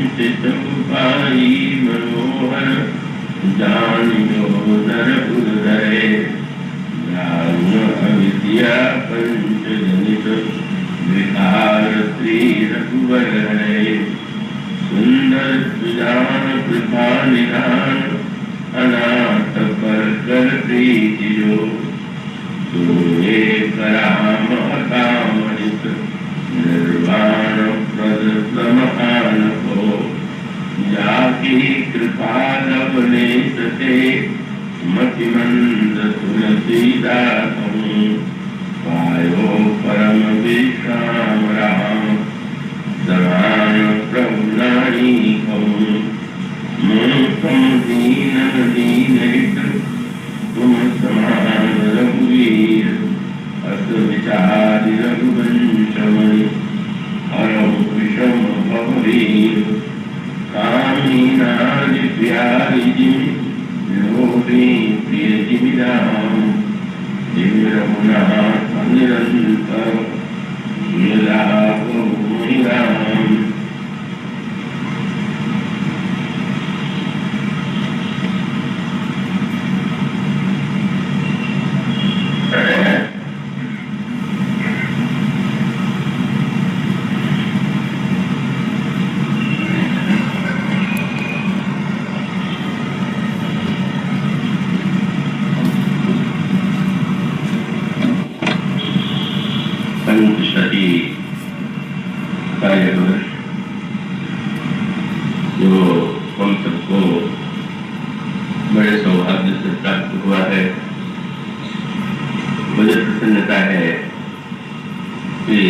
पंचचंपाई मनोहर जानियो नर उदय ज्ञान अविद्या पंचजनित विकार श्री रघुवर हरे सुंदर सुजान कृपा निधान अनाथ पर कर प्रीति जो सोए कराम अकामहित निर्वाण प्रद प्रमकान को जाकी कृपा लवने सते मतिमंद तुलसीदास पायो परम विश्राम राम समान प्रभु नारी मूकम दीन दीन तुम समान रघुवीर अस विचारि रघुवंशमणि हरम विषम भववीर कामी नारि प्यारी जिमि लोभी प्रिय जिमि राम जिमि रघुनाथ निरंतर मिलापो मुनि राम। पंचशती का यह वर्ष जो हम सबको बड़े सौभाग्य से प्राप्त हुआ है, मुझे प्रसन्नता है कि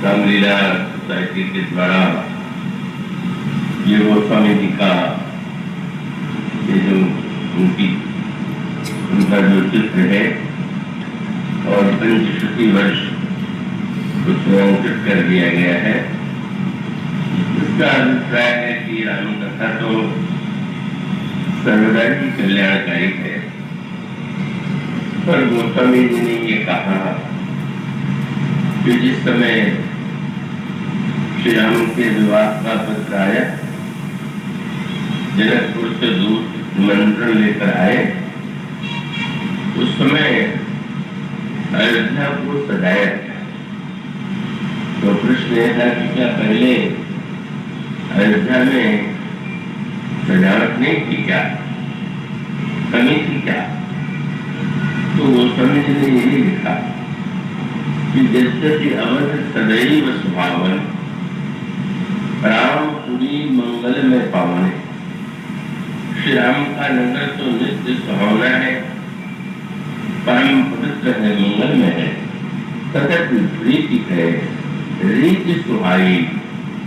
रामलीला सोसाइटी के द्वारा ये गोस्वामी जी का ये जो उनका जो चित्र है और पंचशती वर्ष उसमें अंकित कर दिया गया है। इसका अभिप्राय है कि राम कथा तो सर्वदा ही कल्याणकारी है, पर गोस्वामी जी ने ये कहा कि जिस समय श्री राम के विवाह का पत्र आया, जनकपुर से दूत निमंत्रण लेकर आए, उस समय अयोध्या को सजाया गया। तो प्रश्न यह था कि क्या पहले अयोध्या में सजावट नहीं थी, क्या कमी थी क्या? तो गोस्वामी जी ने यही लिखा कि जैसे अवध सदैव सुहावन रामपुरी मंगल में पावन। श्री राम का नगर तो नित्य सुहावना है, परम पवित्र है, मंगल में है, सतत प्रीति है, रीति सुहाई,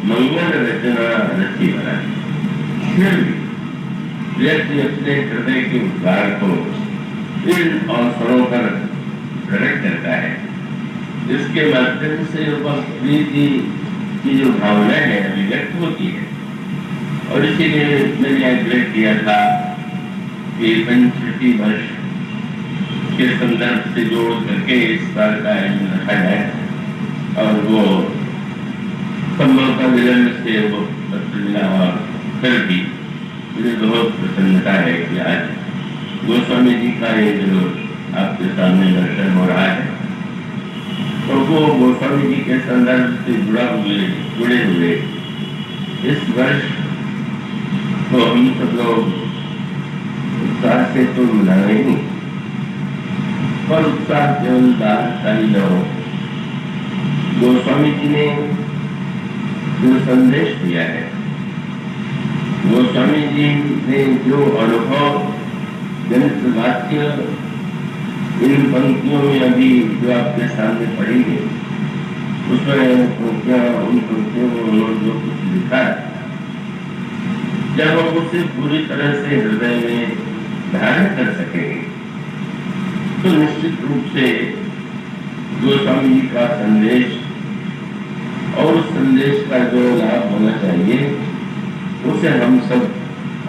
मंगल रचना रची बनाई। फिर भी व्यक्ति अपने हृदय के उद्गार को इन अवसरों पर प्रकट करता है, जिसके माध्यम से वह प्रीति की जो भावना है अभिव्यक्त होती है। और इसीलिए मैंने आग्रह किया था कि पंचशती वर्ष के संदर्भ से जोड़ करके इस बार का आयोजन रखा जाए और वो संभवतः विलंब से वो पत्र मिला। और फिर भी मुझे बहुत प्रसन्नता है कि आज गोस्वामी जी का ये जो आपके सामने दर्शन हो रहा है, तो वो गोस्वामी जी के संदर्भ से जुड़े हुए इस वर्ष तो हम सब लोग उत्साह से तो मनाए नहीं, पर उत्साह केवल दानशाली न हो। गोस्वामी जी ने जो संदेश दिया है, गोस्वामी जी ने जो अनुभव जनित वाक्य इन पंक्तियों में अभी जो आपके सामने पढ़ी है, उसमें उन पंक्तियों में उन्होंने जो कुछ लिखा है, जब हम उसे पूरी तरह से हृदय में धारण कर सकेंगे तो निश्चित रूप से गोस्वामी जी का संदेश और उस संदेश का जो लाभ होना चाहिए उसे हम सब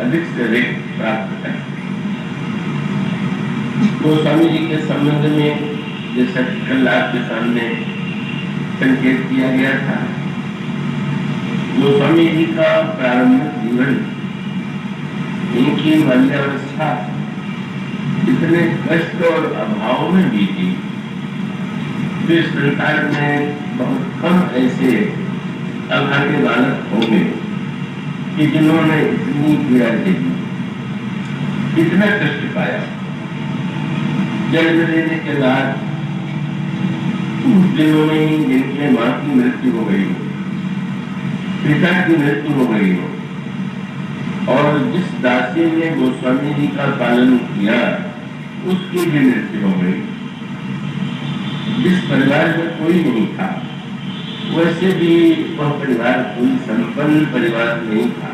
अधिक से अधिक प्राप्त करें। गोस्वामी जी के संबंध में जैसा कल आपके सामने संकेत किया गया था गोस्वामी जी का प्रारंभिक जीवन, इनकी बाल्यावस्था इतने कष्ट और अभाव में बीती। इस संसार में बहुत कम ऐसे अभागे बालक होंगे कि जिन्होंने इतनी पीड़ा देखी, इतना कष्ट पाया। जन्म लेने के बाद उस दिनों में ही जिनके माँ की मृत्यु हो गई हो, पिता की मृत्यु हो गई हो, और जिस दासी ने गोस्वामी जी का पालन किया उसकी भी मृत्यु हो गई। जिस परिवार में कोई नहीं था, वैसे भी वह परिवार कोई संपन्न परिवार नहीं था,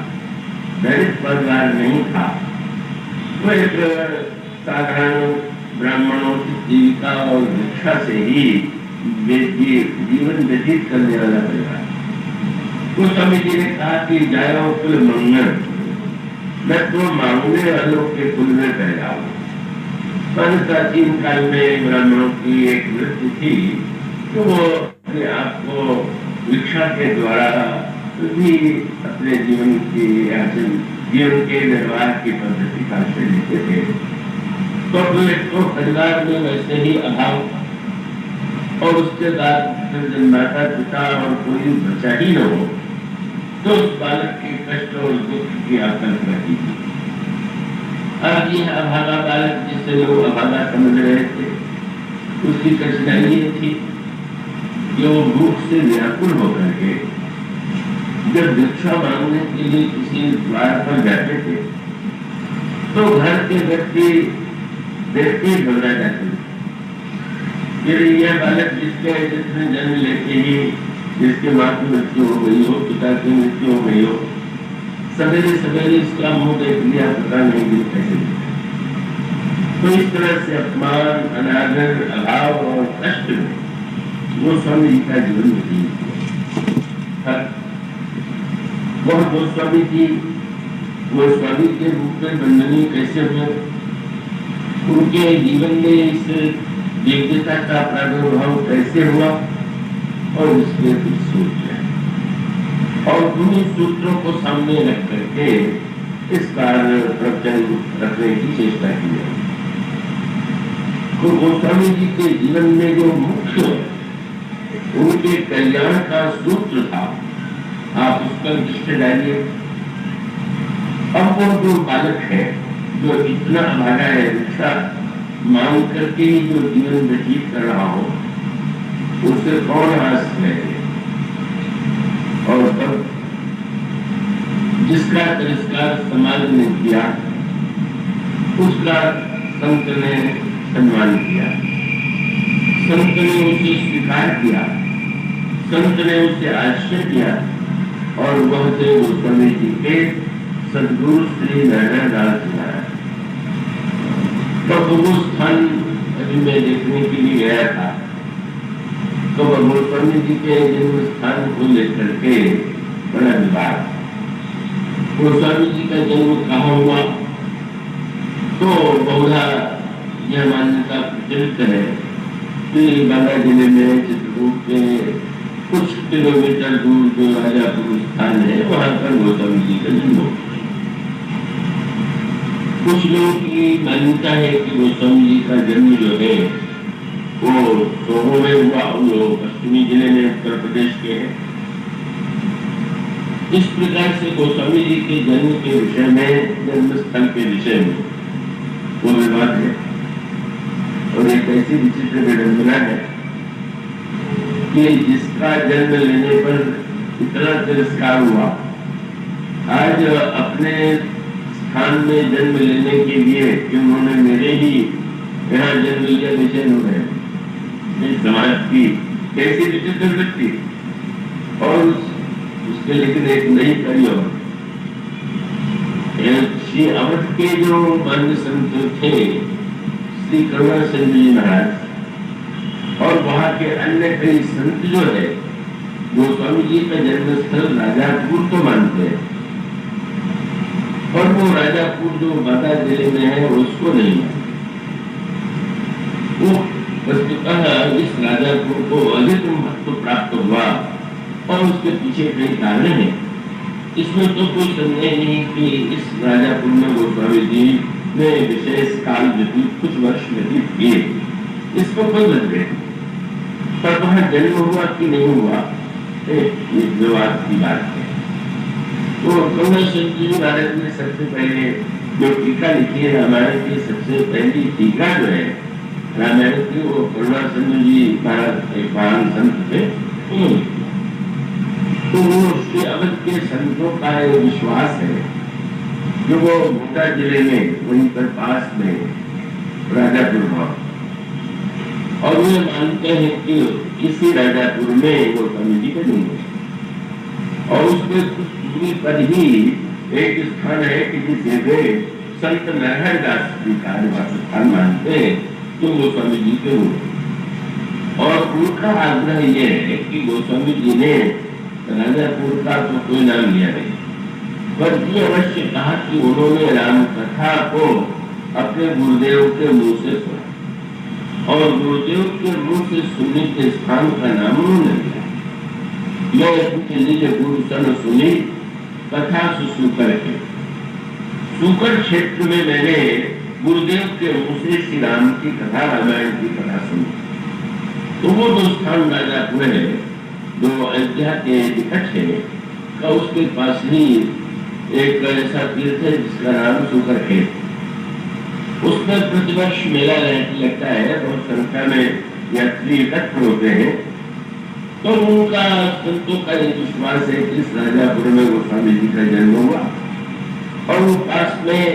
दलित परिवार नहीं था। वह एक साधारण ब्राह्मणों की जीविका और भिक्षा से ही जीवन व्यतीत करने वाला परिवार। गोस्वामी जी ने कहा कि जायो कुल मंगल, मैं तो मांगने वालों के कुल में पैदा हूँ। प्राचीन काल में ब्राह्मणों की एक वृत्ति थी तो वो अपने आप को भिक्षा के द्वारा भी अपने जीवन के निर्वाह की पद्धति का आश्रय लेते थे। तो परिवार में वैसे ही अभाव, और उसके बाद जब माता पिता और कोई बच्चा ही न हो तो उस बालक के कष्ट और दुख की आकल्पना की थी। अब यह अभागा बालक जिसे लोग अभागा समझ रहे थे, उसकी कठिनाई ये थी जो भूख से व्याकुल होकर के जब भिक्षा मांगने के लिए किसी द्वार पर जाते थे तो घर के व्यक्ति देखते घबरा जाते थे। यह बालक जिसने जन्म लेते ही जिसके माँ की मृत्यु हो गई हो, पिता की मृत्यु हो गई हो, सवेरे सवेरे इसका मुंह देख लिया, पता नहीं भी कैसे। तो इस तरह से अपमान, अनादर, अभाव और कष्ट में गोस्वामी जी का जीवन व्यतीत हुआ। वह गोस्वामी जी गोस्वामी के रूप में वंदनीय कैसे हुए, उनके जीवन में इस दिव्यता का प्रादुर्भाव कैसे हुआ, और इसमें कुछ सोच है और उन्हीं सूत्रों को सामने रख करके इस कार्य प्रवचन रखने की चेष्टा की है। तो गोस्वामी जी के जीवन में जो मुख्य उनके कल्याण का सूत्र था, आप उस पर दृष्टि डालिए। अब वो जो बालक है जो इतना अभागा है, भिक्षा मांग करके ही जो जीवन व्यतीत कर रहा हो, उससे कौन आस है, और तब जिसका तिरस्कार समाज ने किया उसका संत ने सम्मान किया, संत ने उसे स्वीकार किया, संत ने उसे आश्रय दिया, और वह थे गोस्वामी जी के सद्गुरु श्री नारायण दास महाराज। तो वो स्थान अभी मैं देखने के लिए गया था, तो गोस्वामी जी के जन्म स्थान को लेकर के बड़ा विवाद। गोस्वामी जी का जन्म कहाँ हुआ, तो बहुधा यह मान्यता प्रचलित है कि बांदा जिले में चित्रकूट के कुछ किलोमीटर दूर जो राजापुर स्थान है, वहां पर गोस्वामी जी का जन्म हुआ। कुछ लोगों की मान्यता है कि गोस्वामी जी का जन्म जो है वो सोहो में हुआ, जो पश्चिमी जिले में उत्तर प्रदेश के है। इस प्रकार से गोस्वामी जी के जन्म के विषय में, जन्म स्थल के विषय में वो विवाद है, और एक ऐसी विचित्र विडंबना है कि जिसका जन्म लेने पर इतना तिरस्कार हुआ, आज अपने स्थान में जन्म लेने के लिए कि उन्होंने मेरे ही यहाँ जन्म लिया विषय हो गए। समाज की कैसी विचित्र वृत्ति, और उसके लेकिन एक नई कड़ी और श्री अवध के जो मान्य संत थे श्री करुणा सिंह जी महाराज, और वहाँ के अन्य कई संत जो है गोस्वामी जी का जन्म स्थल राजापुर तो मानते हैं, और वो राजापुर जो बांदा जिले में है उसको नहीं है। वो वस्तुतः इस राजापुर को अधिक महत्व प्राप्त हुआ, और उसके पीछे कई कारण हैं इसमें तो कोई संदेह नहीं कि इस राजापुर में गोस्वामी जी ने विशेष काल व्यतीत कुछ वर्ष व्यतीत किए, इसको कोई मतभेद नहीं। पर वहां जन्म हुआ कि नहीं हुआ एक विवाद की बात है। तो करुणाचंद जी महाराज ने सबसे पहले जो टीका लिखी है रामायण की, सबसे पहली टीका जो है रामायण की, वो करुणाचंद जी महाराज एक महान संत थे, उन्होंने। तो वो श्री अवध के संतों का एक विश्वास है जो वो गोंडा जिले में वहीं पर पास में राजापुर गांव, और वे मानते हैं कि इसी राजापुर में वो स्वामी जी का जन्म है। और उसके कुछ दूरी पर ही एक स्थान है कि जिसे वे संत नरहर दास जी का निवास स्थान मानते हैं, तो गोस्वामी जी के वो। और उनका आग्रह यह है कि गोस्वामी जी ने राजापुर का तो कोई नाम लिया नहीं, पर ये अवश्य कहा कि उन्होंने राम कथा को अपने गुरुदेव के मुंह से सुना, और गुरुदेव के मुंह से सुनने के स्थान का नाम उन्होंने लिया। मैं अपने निज गुरु सन सुनी कथा सुकर के, सुकर क्षेत्र में मैंने गुरुदेव के मुंह से श्री राम की कथा, रामायण की कथा सुनी। तो वो जो स्थान राजापुर है, जो अयोध्या के निकट है, का उसके पास ही एक ऐसा तीर्थ है जिसका नाम सुकर है। उसमें प्रतिवर्ष मेला लगता है, बहुत संख्या में यात्री इकट्ठे होते हैं। तो उनका संतों का ये विश्वास है कि इस राजापुर में गोस्वामी जी का जन्म हुआ, और वो पास में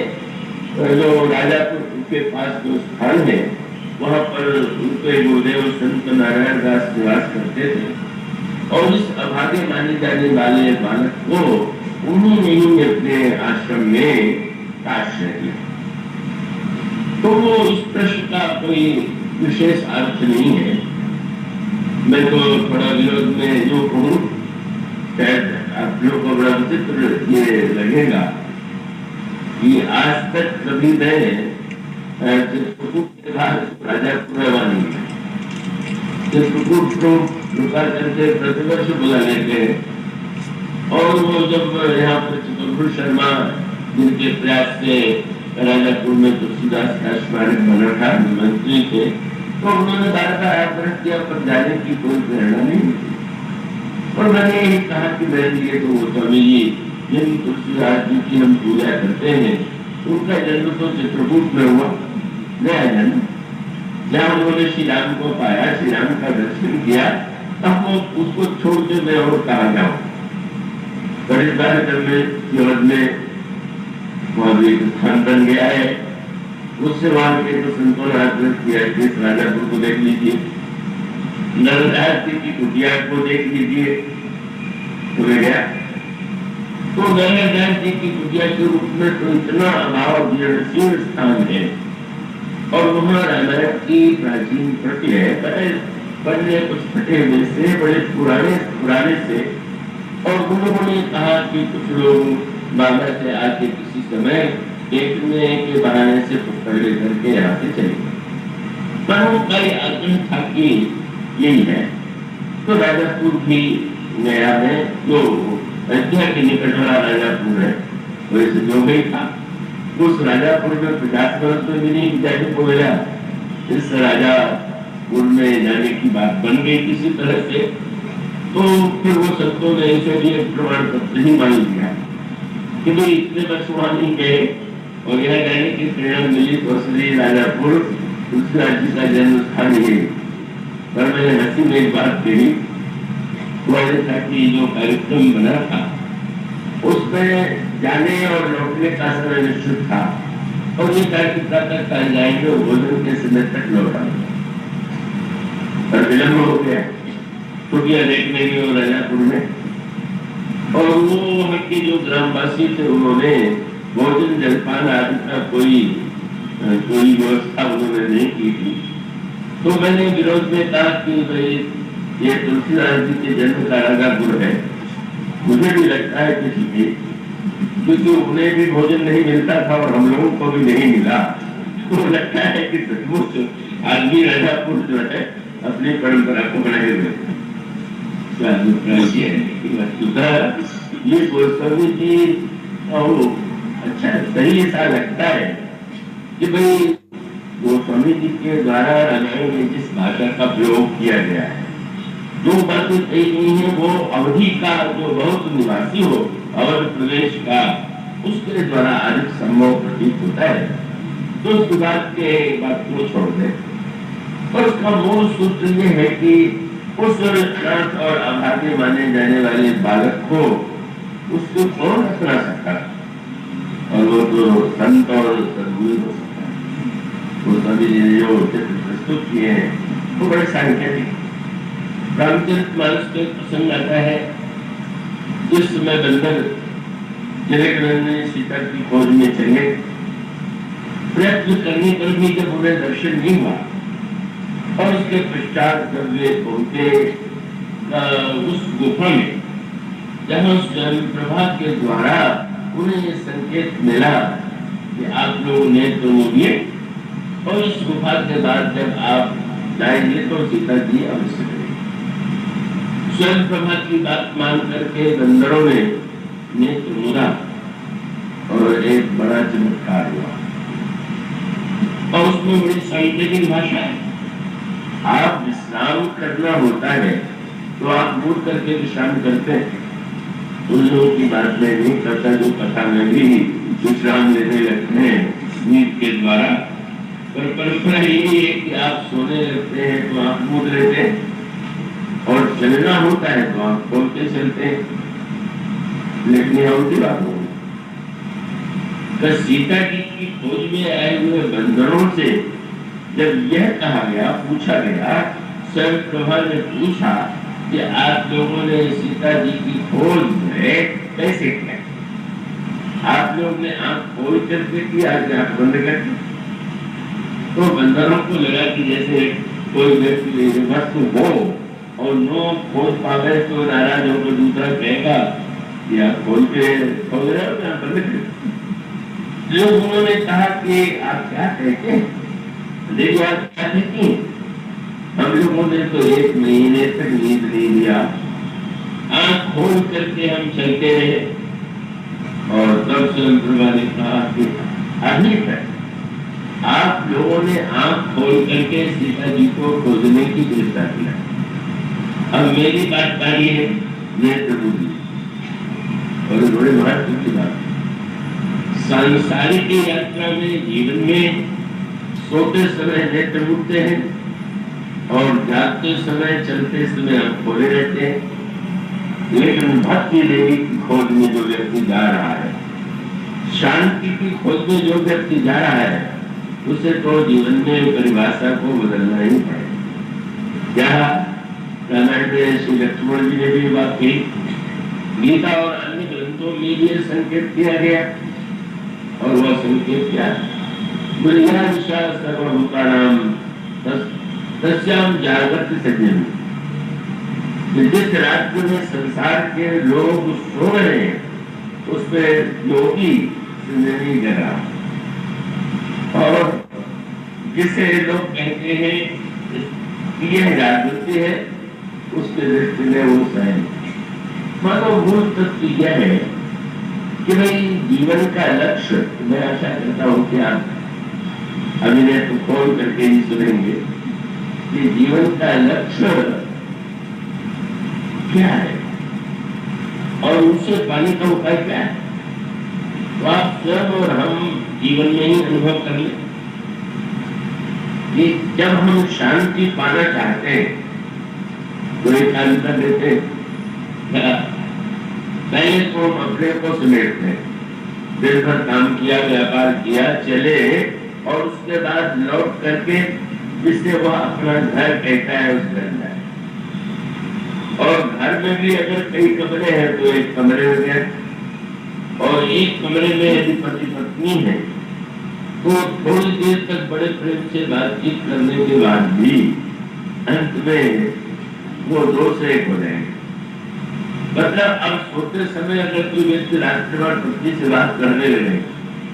जो राजापुर के पास जो स्थान है, वहां पर उनके गुरुदेव संत नारायण दास निवास करते थे। और इस अभागे माने जाने वाले बालक को उन्होंने ही अपने आश्रम में आश्रय दिया। तो वो इस प्रश्न का कोई विशेष अर्थ नहीं है। मैं तो थोड़ा विरोध में जो कहूँ, शायद आप लोगों को बड़ा विचित्र ये लगेगा कि आज तक कभी मैं चित्रकूट के बाद राजापुर वानी चित्रकूट को रुका करके प्रतिवर्ष बुला लेते हैं। और वो जब यहाँ पर चित्रकूट शर्मा जिनके प्रयास से राजापुर में तुलसीदास का स्मारक बना था, मंत्री थे, तो उन्होंने बार-बार आग्रह किया, पर जाने की कोई प्रेरणा नहीं मिली। और मैंने यही कहा कि मेरे लिए तो गोस्वामी जी जिन तुलसीदास जी की हम पूजा करते हैं, उनका जन्म तो चित्रकूट में हुआ, नया जन्म, जहाँ उन्होंने श्री राम को पाया, श्री राम का दर्शन किया। अब वो उसको छोड़ के मैं और कहा जाऊँ। पर इस बार जब मैं केवल में वहाँ भी एक स्थान बन गया है, उससे वहां के तो संतों ने आग्रह किया कि इस राजापुर को देख लीजिए, नरदास जी की कुटिया को देख लीजिए। तो मैं गया, तो नरदास जी की कुटिया के रूप में तो इतना अभाव जीर्ण स्थान है, और वहाँ रामायण की प्राचीन प्रति है, पढ़ने कुछ फटे हुए से, बड़े पुराने से। और उन्होंने कहा कि कुछ लोग बाबा से आके किसी समय देखने के बहाने से पकड़ लेकर के यहाँ से चले गए। पर उनका ये आग्रह था कि यही है। तो राजापुर भी गया है, जो अयोध्या के निकट वाला राजापुर है, वैसे जो गई था उस राजापुर में 50 वर्ष में भी नहीं जाने को मिला। इस राजापुर में जाने की बात बन गई किसी तरह से। तो फिर वो संतों ने इसे लिए प्रमाण पत्र ही मान लिया कि भाई इतने वर्ष वहां नहीं गए, और यहाँ जाने की प्रेरणा मिली तो श्री राजापुर तुलसीदास जी का जन्म स्थान है। पर मैंने हंसी में एक बात कही, वो था कि जो कार्यक्रम बना था उसमें जाने और लौटने का समय निश्चित था, और ये कार्यक्रम जाएंगे भोजन के समय तक लौटा, पर विलम्ब हो गया। छुट्टियां देखने गए और राजापुर में, और वो वहाँ के जो ग्रामवासी थे उन्होंने भोजन जलपान आदि का कोई व्यवस्था उन्होंने नहीं की थी। तो मैंने विरोध में कहा कि भाई ये तुलसीदास जी के जन्म का राजापुर है, मुझे भी लगता है कि ठीक है, क्योंकि उन्हें भी भोजन नहीं मिलता था और हम लोगों को भी नहीं मिला। तो लगता है कि सचमुच आदमी राजापुर जो है अपनी परंपरा को बनाए हुए वस्तुतः ये गोस्वामी जी अच्छा सही ऐसा लगता है कि भाई गोस्वामी जी के द्वारा रामायण में जिस भाषा का प्रयोग किया गया है, जो बातें कही गई है वो अवधि का जो बहुत निवासी हो अवध प्रदेश का, उसके द्वारा अधिक संभव प्रतीत होता है। तो उस बात को छोड़ दे और उसका मूल सूत्र ये है कि उस अनाथ और अभागे माने जाने वाले बालक को उसको कौन अपना सकता, और वो तो संत और सदगुरु हो सकता है। वो सभी ने जो चित्र प्रस्तुत किए हैं वो बड़े सांकेतिक। रामचरितमानस का प्रसंग आता है जिस समय बंदर जनक ने सीता की खोज में चले, प्रयत्न करने पर भी जब उन्हें दर्शन नहीं हुआ और उसके पश्चात जब वे पहुंचे उस गुफा में जहां स्वयं प्रभा के द्वारा उन्हें ये संकेत मिला कि आप लोग नेत्र मोड़िए और इस गुफा के बाद जब आप जाएंगे तो सीता जी अवश्य करेंगे। स्वयं प्रभा की बात मान करके बंदरों ने नेत्र मोड़ा और एक बड़ा चमत्कार हुआ। और उसमें बड़ी सांकेतिक भाषा है। आप विश्राम करना होता है तो आप मुड़ करके विश्राम करते हैं। उन लोगों की बात में नहीं करता जो कथा में भी विश्राम लेने लगते हैं नींद के द्वारा, पर परंपरा यही है कि आप सोने लगते हैं तो आप मुड़ लेते हैं और चलना होता है तो आप खोल के चलते हैं। लेकिन यह उनकी बात होगी सीता जी की खोज में आए हुए बंदरों से जब यह कहा गया, पूछा गया, स्वयं प्रभा ने पूछा कि आप लोगों ने सीता जी की खोज में कैसे किया? आप लोग ने आंख खोल करके किया कि आंख बंद करके? तो बंदरों को लगा कि जैसे कोई व्यक्ति वस्तु हो और नो खोज पावे तो नाराज होकर दूसरा कहेगा कि आप खोल रहे हो या बंद कर। लोग उन्होंने कहा कि आप क्या कहते हैं? देखो आप क्या कहती हैं? हम लोगों ने तो 1 महीने तक नींद नहीं लिया, आंख खोल करके हम चलते रहे। और तब स्वयं प्रभा ने कहा कि अभी तक आप लोगों ने आंख खोल करके सीता जी को खोजने की चेष्टा किया, अब मेरी बात पारी है नेत्र बुद्धि। और बड़े महत्व की बात, सांसारिक यात्रा में जीवन में सोते समय नेत्र उठते हैं और जागते समय चलते समय हम खोले रहते हैं। लेकिन भक्ति देवी की खोज में जो व्यक्ति जा रहा है, शांति की खोज में जो व्यक्ति जा रहा है, उसे तो जीवन में परिभाषा को बदलना ही पड़ेगा। यहाँ रामायण में श्री लक्ष्मण जी ने भी बात की, गीता और अन्य ग्रंथों में भी संकेत किया गया। और वह संकेत क्या? सर्वभूतानाम तस्याम जागृत सज्जन। जिस राज्य में संसार के लोग सो रहे हैं उसमें योगी जिंदगी जगा, और जिसे लोग कहते हैं कि यह जागृति है, उसके दृष्टि में वो सहन। मानो मूल तत्व यह है कि भाई जीवन का लक्ष्य, मैं आशा करता हूं कि आप अभिनय तो खोल करके ही सुनेंगे कि जीवन का लक्ष्य क्या है और उसे पाने का उपाय क्या है। तो आप स्वयं और हम जीवन में ही अनुभव कर लें कि जब हम शांति पाना चाहते हैं तो एकांत देते हैं। पहले तो हम अपने को समेटते हैं, दिन भर काम किया, व्यापार किया, चले, और उसके बाद लौट करके जिससे वह अपना घर कहता है उस घर जाए। और घर में भी अगर कई कमरे हैं तो एक कमरे में गए, और एक कमरे में यदि पति पत्नी है तो थोड़ी देर तक बड़े प्रेम से बातचीत करने के बाद भी अंत में वो 2 से 1 हो जाएंगे। मतलब अब सोते समय अगर कोई व्यक्ति रात्रि भर पत्नी से बात करने लगे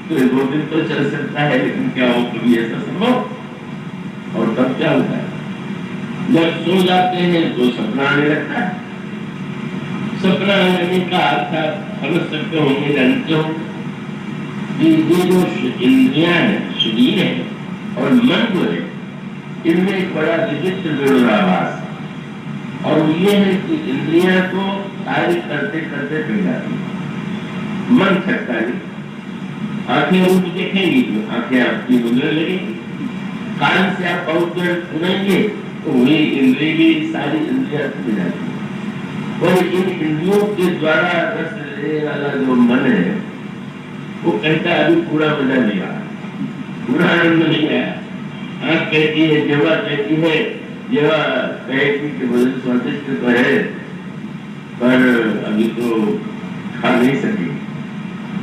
तो 2 दिन तो चल सकता है, लेकिन क्या हो कभी ऐसा संभव? और तब क्या होता है? जब सो जाते हैं तो सपना आने लगता है, सपना लेने का अर्थ आप समझ सकते होंगे, जानते हो कि ये जो इंद्रियां है, शरीर है और मन जो है, इनमें एक बड़ा विचित्र विरोधाभास है। और ये है कि इंद्रियां तो कार्य करते करते थक जाती है, मन थकता नहीं। आंखें रूप देखेंगी तो आंखें आपकी गुजरने लगेंगी, कान से आप बहुत देर सुनेंगे तो वही इंद्रिय भी, सारी इंद्रियां थक जाती है। और इन इंद्रियों के द्वारा रस लेने वाला जो मन है, वो कहता है अभी पूरा मजा नहीं आया, पूरा आनंद नहीं आया। आंख कहती है, जीवा कहती है, जीवा कहेगी कि मुझे स्वादिष्ट तो है पर अभी तो खा नहीं सकी।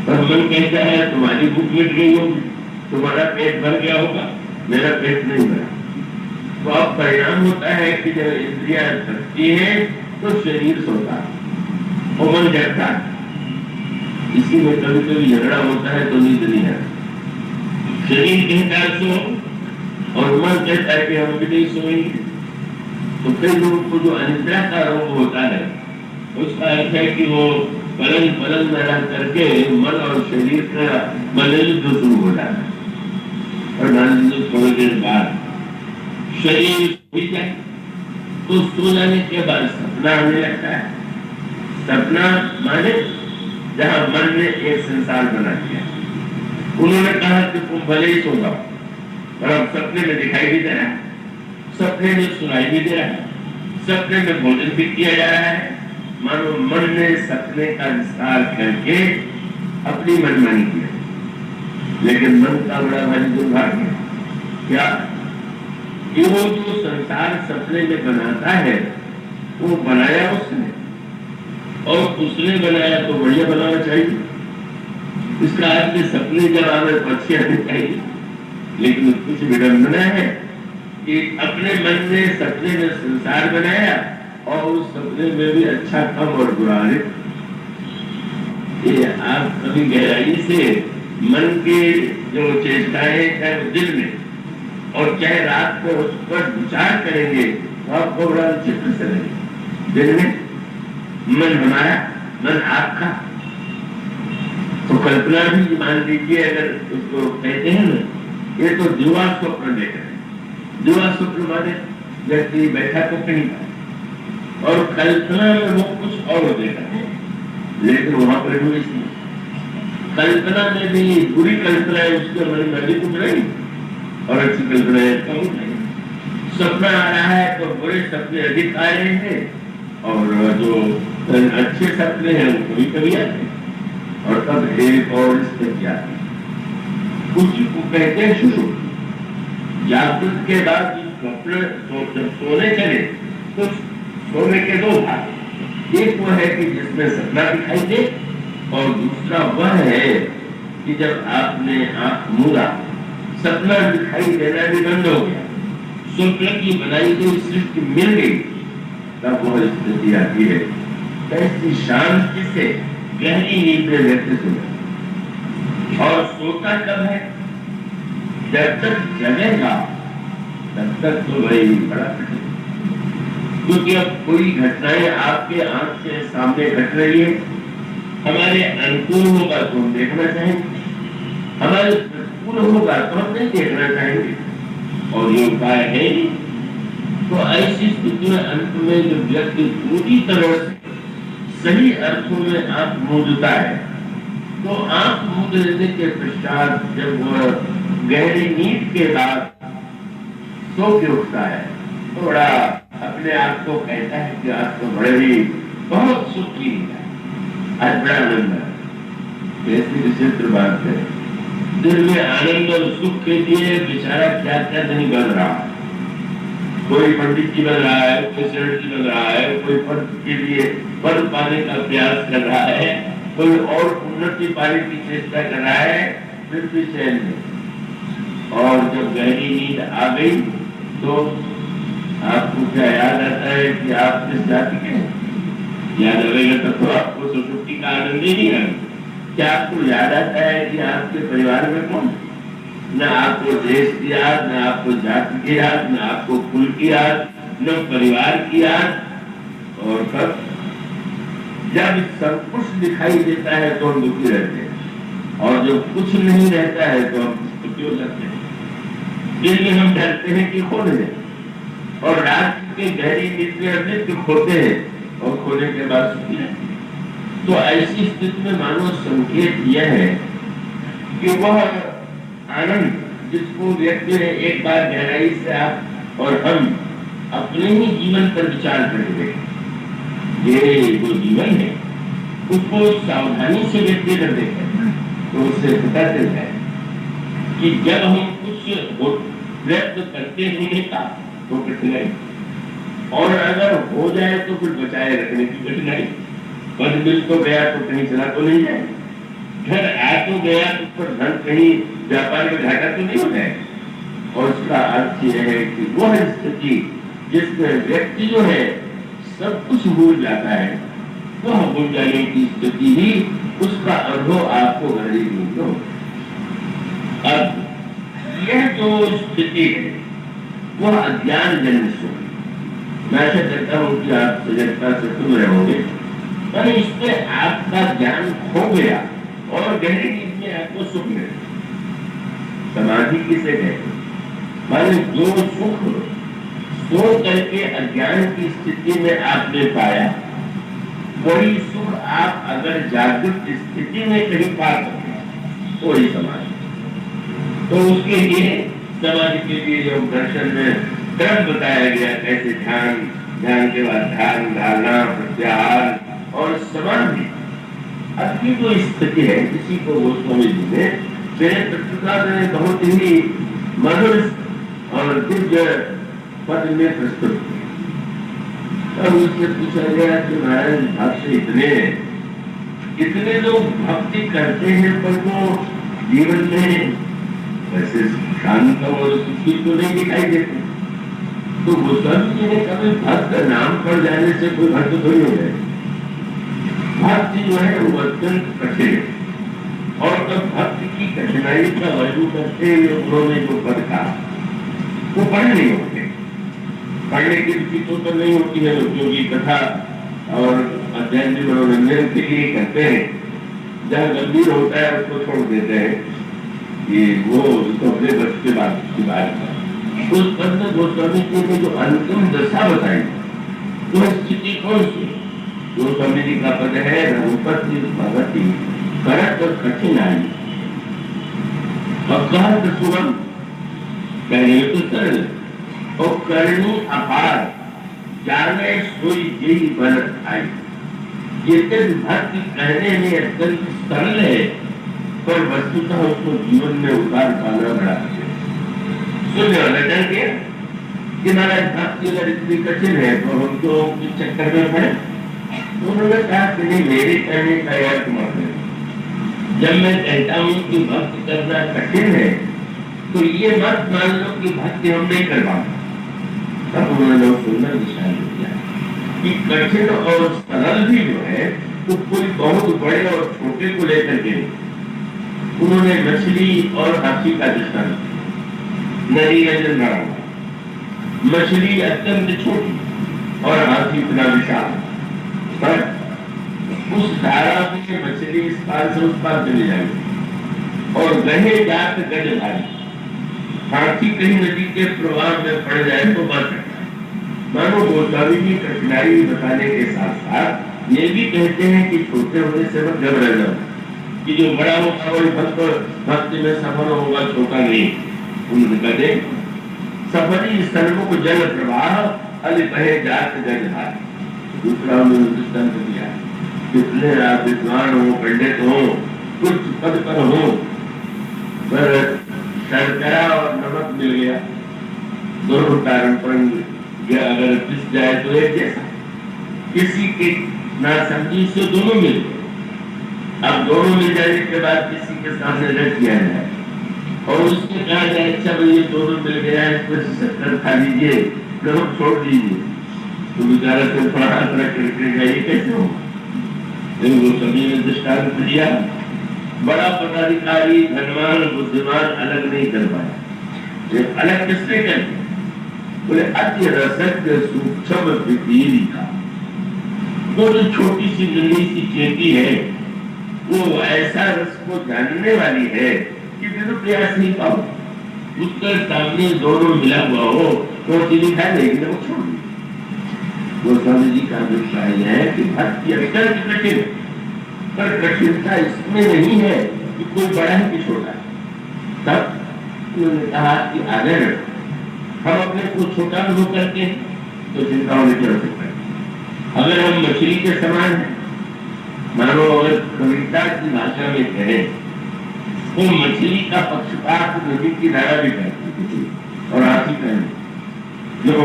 पर मन कहता है तुम्हारी भूख मिट गई होगी, तुम्हारा पेट भर गया होगा, मेरा पेट नहीं भरा। तो अब परिणाम होता है कि जब इंद्रियां थकती है तो शरीर सोता और मन जगता। इसी में कभी कभी झगड़ा होता है तो नींद नहीं आती। शरीर कहता है सो और मन कहता है कि हम भी नहीं सोएंगे। तो कई लोगों को जो अनिद्रा का रोग होता है, उसका अर्थ है कि वो पलंग पलंग में रह करके मन और शरीर का मल्लयुद्ध शुरू हो जाता है। और मान लीजिए थोड़ी देर बाद शरीर सो जाए तो सो जाने के बाद सपना आने लगता है। सपना माने जहां मन ने एक संसार बना दिया। उन्होंने कहा कि तुम भले ही सो जाओ, और अब सपने में दिखाई भी दे रहा है, सपने में सुनाई भी दे रहा है, सपने में भोजन भी किया जा रहा है। मानो मन ने सपने का विस्तार करके अपनी मनमानी किया। लेकिन मन का बड़ा भारी दुर्भाग्य क्या कि वो जो संसार सपने में बनाता है, वो बनाया उसने, और उसने बनाया तो बढ़िया बनाना चाहिए। इसका अर्थ सपने जब आवे तो अच्छे आने चाहिए। लेकिन कुछ विडंबना है कि अपने मन ने सपने में संसार बनाया और उस सपने में भी अच्छा कम और बुरा नहीं। ये आप कभी गहराई से मन के जो चेष्टाएं चाहे वो दिल में और चाहे रात को उस पर विचार करेंगे तो आपको बड़ा चित्र से लगेगा। दिल में मन हमारा, मन आपका, तो कल्पना भी मान लीजिए, अगर उसको कहते हैं ना, ये तो जुआ स्वप्न देख रहे हैं। जुआ स्वप्न माने व्यक्ति बैठा तो कहीं पर और कल्पना में वो कुछ और देख रहे हैं, लेकिन वहां पर भी इसमें कल्पना में भी बुरी कल्पनाएं उसके मन में भी कुछ नहीं और अच्छी कल्पनाएं कम नहीं। सपना आ रहा है तो बुरे सपने अधिक आ रहे हैं और जो अच्छे सपने हैं वो कभी कभी आते हैं। और तब एक और स्थिति आती है, कुछ को कहते हैं सुषुप्ति। जागृत के बाद स्वप्न जब सोने चले तो सोने के दो भाग, एक वो है कि जिसमें सपना दिखाई दे और दूसरा वह है कि जब आपने आंख मूंदा सपना दिखाई देना भी बंद हो गया, स्वप्न की बनाई गई सृष्टि मिल गई, तब वह स्थिति आती है कैसी शांति से गहरी नींद में व्यक्ति सोता। और सोता कब है? जब तक जगेगा तब तक तो भाई बड़ा कठिन, क्योंकि अब कोई घटनाएं आपके आंख के सामने घट रही है, हमारे अनुकूल होगा तो हम देखना चाहेंगे, हमारे प्रतिकूल होगा तो हम नहीं देखना चाहेंगे, और ये उपाय है ही। तो ऐसी स्थिति में अंत में जो व्यक्ति पूरी तरह से सही अर्थों में आंख मूंदता है, तो आंख मूंद लेने के पश्चात जब वह गहरी नींद के बाद सो के उठता है तो बड़ा अपने आप को कहता है कि आज तो बड़े ही बहुत सुख की नींद है, आज बड़ा आनंद है। ऐसी विचित्र बात है, दिल में आनंद और सुख के लिए बेचारा क्या क्या नहीं बन रहा है। कोई पंडित जी बन रहा है, कोई सेठ जी बन रहा है, कोई पद के लिए पद पाने का प्रयास कर रहा है, कोई और उन्नति पाने की चेष्टा कर रहा है, फिर भी चैन नहीं। और जब गहरी नींद आ गई तो आपको क्या याद आता है कि आप किस जाति के हैं? याद आएगा तो आपको सुसुप्ति का आनंद ही नहीं आएगा। क्या आपको याद आता है कि आपके परिवार में कौन? न आपको देश की याद, न आपको जाति की याद, न आपको कुल की याद, न परिवार की याद। और कब जब सब कुछ दिखाई देता है तो हम दुखी रहते हैं, और जब कुछ नहीं रहता है तो हम दुखी हो जाते हैं। इसलिए हम डरते हैं कि खो जाए, और रात के गहरी नींद में अमृत खोते हैं और खोने के बाद सुखी रहते हैं। तो ऐसी स्थिति में मानो संकेत यह है कि वह आनंद जिसको व्यक्ति ने एक बार गहराई से आप और हम अपने ही जीवन पर विचार करेंगे, ये जो जीवन है उसको सावधानी से व्यक्ति कर देखें तो उससे पता चलता है कि जब हम कुछ प्रयत्न करते हैं का तो कठिनाई, और अगर हो जाए तो फिर बचाए रखने की कठिनाई। पद मिल तो गया तो कहीं चला तो नहीं जाए, घर आ तो गया तो पर धन कहीं व्यापार में घाटा तो नहीं हो जाए। और उसका अर्थ यह है कि वह स्थिति जिसमें व्यक्ति जो है सब कुछ भूल जाता है, वह भूल जाने की स्थिति ही उसका अनुभव आपको घड़ी मिलता हो। अब यह जो स्थिति है वह अज्ञान जन्य सुख। मैं ऐसा कहता हूं कि आप सजगता से सुन रहे होंगे, पर इसमें आपका ज्ञान खो गया और गहरी नींद में आपको सुख मिले। समाधि किसे कहते? माने जो सुख सो करके अज्ञान की स्थिति में आपने पाया, वही सुख आप अगर जागृत स्थिति में कहीं पा सकते तो वही समाधि। तो उसके लिए समाधि के लिए योग दर्शन में क्रम बताया गया, कैसे ध्यान, ध्यान के बाद ध्यान, धारणा, प्रत्याहार और समाधि। अब की जो स्थिति है इसी को गोस्वामी जी ने मेरे प्रस्तुता में बहुत ही मधुर और दिव्य पद में प्रस्तुत किया। तब उससे पूछा गया कि महाराज भक्त इतने लोग भक्ति करते हैं पर वो जीवन में वैसे शांत और सुखी तो नहीं दिखाई देते। तो गोस्वामी जी ने कभी भक्त नाम पर जाने से कोई भक्त थोड़ी हो जाए। भक्ति जो है वो अत्यंत कठिन है, और तब भक्ति की कठिनाई का वर्णन करते हुए उन्होंने जो पद कहा वो पढ़ नहीं होते, पढ़ने की रुचि तो नहीं होती है। लोगों की कथा और अध्ययन भी मनोरंजन के लिए करते हैं, जहाँ गंभीर होता है उसको छोड़ देते हैं कि वो उसको अपने बच के बाद की बात है। उस पद में गोस्वामी जी ने जो अंतिम दशा बताई वो स्थिति कौन सी? गोस्वामी जी का पद है रघुपति भगति करत कठिनाई अकहत सुगम, कहने तो सरल और करनी अपार, जाने सोई यही बन आई। ये भक्ति कहने में अत्यंत सरल है, पर वस्तुतः उसको जीवन में उतार पाना बड़ा सुनने वाला डर गया कि महाराज भक्ति अगर इतनी कठिन है तो हम तो इस चक्कर में पड़े। तो उन्होंने कहा कि नहीं, मेरे कहने का यार मत है। जब मैं कहता हूँ कि भक्ति करना कठिन है तो ये मत मान लो कि भक्ति हम नहीं कर पाते। तब उन्होंने सुंदर विचार किया कि कठिन और सरल भी जो है तो कोई बहुत बड़े और छोटे को लेकर के उन्होंने मछली और हाथी का दृष्टांत, नदी में जल रहा, मछली अत्यंत छोटी और हाथी इतना विशाल, पर उस धारा में मछली इस पार से उस पार चली जाएगी और गहे जात गज भारी। हाथी कहीं नदी के प्रवाह में पड़ जाए तो बच सकता है। मानो गोस्वामी जी कठिनाई बताने के साथ साथ ये भी कहते हैं कि छोटे होने से मत घबरा जाओ, कि जो बड़ा होगा वही भक्ति में सफल होगा, छोटा नहीं। उन्होंने कहते सफरी सर्वों को जल प्रवाह अल कहे जात गज भारी। दूसरा उन्होंने दृष्टांत दिया, कितने आप विद्वान हो, पंडित हो, कुछ पद पर हो, पर शर्करा और नमक मिल गया, दोनों कारण पर अगर पिस जाए तो एक जैसा, किसी के ना समझी से दोनों मिल गए। अब दोनों मिल जाने के बाद किसी के सामने रख दिया जाए और उसने कहा जाए अच्छा भाई ये दोनों मिल गया है, इसमें शक्कर खा लीजिए, नमक छोड़ दीजिए, तो बेचारा से थोड़ा हाथ रख करके ये कैसे हो? वो सभी ने दृष्टांत दिया, बड़ा पदाधिकारी धनवान बुद्धिमान अलग नहीं कर पाया। ये अलग किसने कर दिया? बोले अति रसक सूक्ष्म विधि का, वो जो छोटी सी नन्ही सी चेटी है वो ऐसा रस को जानने वाली है कि बिना प्रयास नहीं पाओ। उसके सामने दोनों मिला हुआ हो तो चीनी खा लेगी वो छोड़ दी। गोस्वामी जी का अभिप्राय है कि भक्ति अत्यंत कठिन है, पर कठिनता इसमें नहीं है कि कोई बड़ा है कि छोटा है। तब उन्होंने कहा कि अगर हम अपने को छोटा अनुभव करते हैं तो चिंता होने की आवश्यकता है। अगर हम मछली के समान हैं, मानो अगर कविता की भाषा में कहें तो मछली का पक्षपात नदी की धारा भी करती और हाथी का जो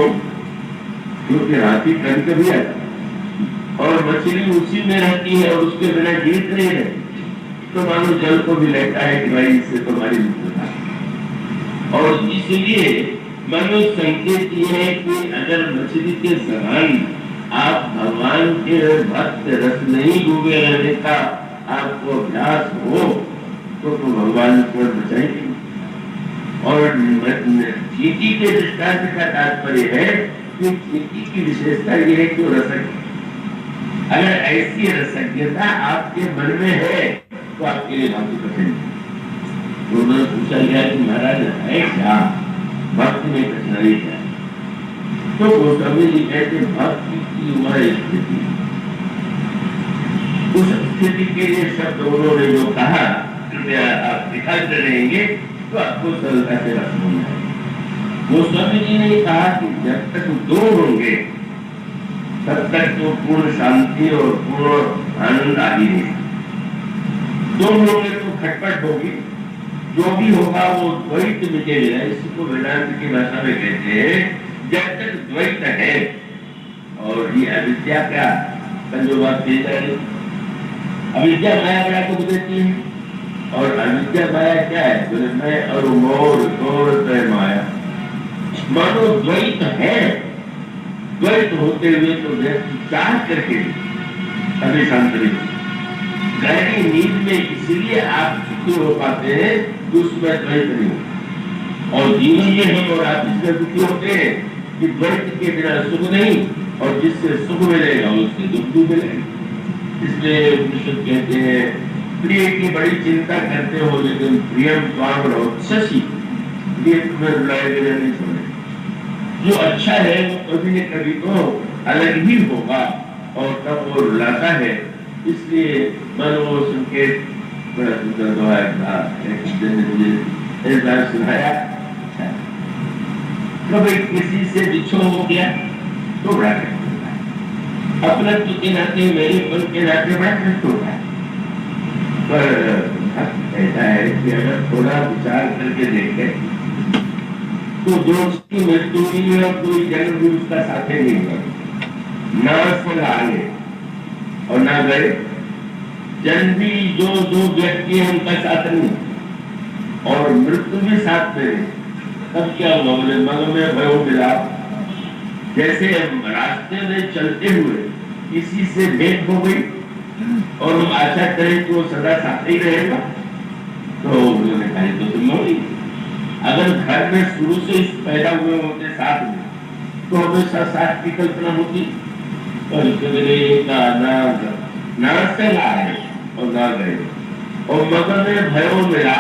क्योंकि हाथी कभी कभी आता और मछली उसी में रहती है और उसके बिना जीवित नहीं रहती, तो मानो जल को भी लगता है कि भाई इससे तो हमारी मृत्यु। और इसलिए मानो संकेत ये है कि अगर मछली के समान आप भगवान के भक्त रस नहीं डूबे रहने का आपको अभ्यास हो तो भगवान को बचाएंगे। और चींटी के दृष्टांत का तात्पर्य है कि चींटी की विशेषता यह है कि वो रसज्ञ। अगर ऐसी रसज्ञता आपके मन में है तो आपके लिए बहुत कठिन है। तो उन्होंने पूछा गया कि महाराज है क्या भक्ति में कठिनाई क्या? तो गोस्वामी जी कहते भक्ति की वह स्थिति, उस स्थिति के लिए शब्द उन्होंने जो कहा कृपया आप दिखाते रहेंगे तो आपको सरलता से रस होना है। गोस्वामी जी ने कहा कि जब तक दो होंगे तब तक तो पूर्ण शांति और पूर्ण आनंद आ ही नहीं। दो होंगे तो खटपट होगी, जो भी होगा वो द्वैत मिटेगा। इसको वेदांत की भाषा में कहते हैं जब तक द्वैत है। और ये अविद्या का संजोगा भेजा है। अविद्या माया बड़ा को देती है और अविद्या माया क्या है? बोले मैं और मोर तोड़ माया। मानो द्वैत है, द्वैत होते हुए तो व्यक्ति चाह करके अभी शांत नहीं। गहरी नींद में इसलिए आप सुखी हो पाते हैं कि उसमें द्वैत नहीं हो। और जीवन में हम और आप इसमें दुखी होते हैं कि द्वैत के बिना सुख नहीं और जिससे सुख मिलेगा उससे दुख भी मिलेगा। इसलिए उपनिषद कहते हैं प्रिय की बड़ी चिंता करते हो लेकिन प्रियम स्वाम रोत्ससी, प्रिय तुम्हें रुलाए बिना नहीं छोड़े। जो अच्छा है वो कभी न कभी तो अलग ही होगा और तब वो रुलाता है। इसलिए मन वो संकेत बड़ा सुंदर दोहा था, एक बार सुनाया। कभी किसी से बिछो हो गया तो बड़ा कष्ट होता है, अपने तो के नाते मेरे पन के नाते बड़ा कष्ट होता है। पर ऐसा है कि अगर थोड़ा विचार करके देखें तो जो उसकी मृत्यु हुई है कोई जन्म भी उसका साथे नहीं हुआ, ना संग आए और ना गए। जन्म भी जो व्यक्ति है उनका साथ नहीं और मृत्यु भी साथ में। तब क्या हुआ? बोले मग में भयो मिला। जैसे रास्ते में चलते हुए किसी से भेंट हो गई और हम आशा करें कि वो सदा साथ ही रहेगा तो उन्होंने कहा तो संभव नहीं। अगर घर में शुरू से पैदा हुए होते साथ में तो हमेशा साथ की कल्पना होती। और ना से लाए और ना गए और मगर में भयो मिला।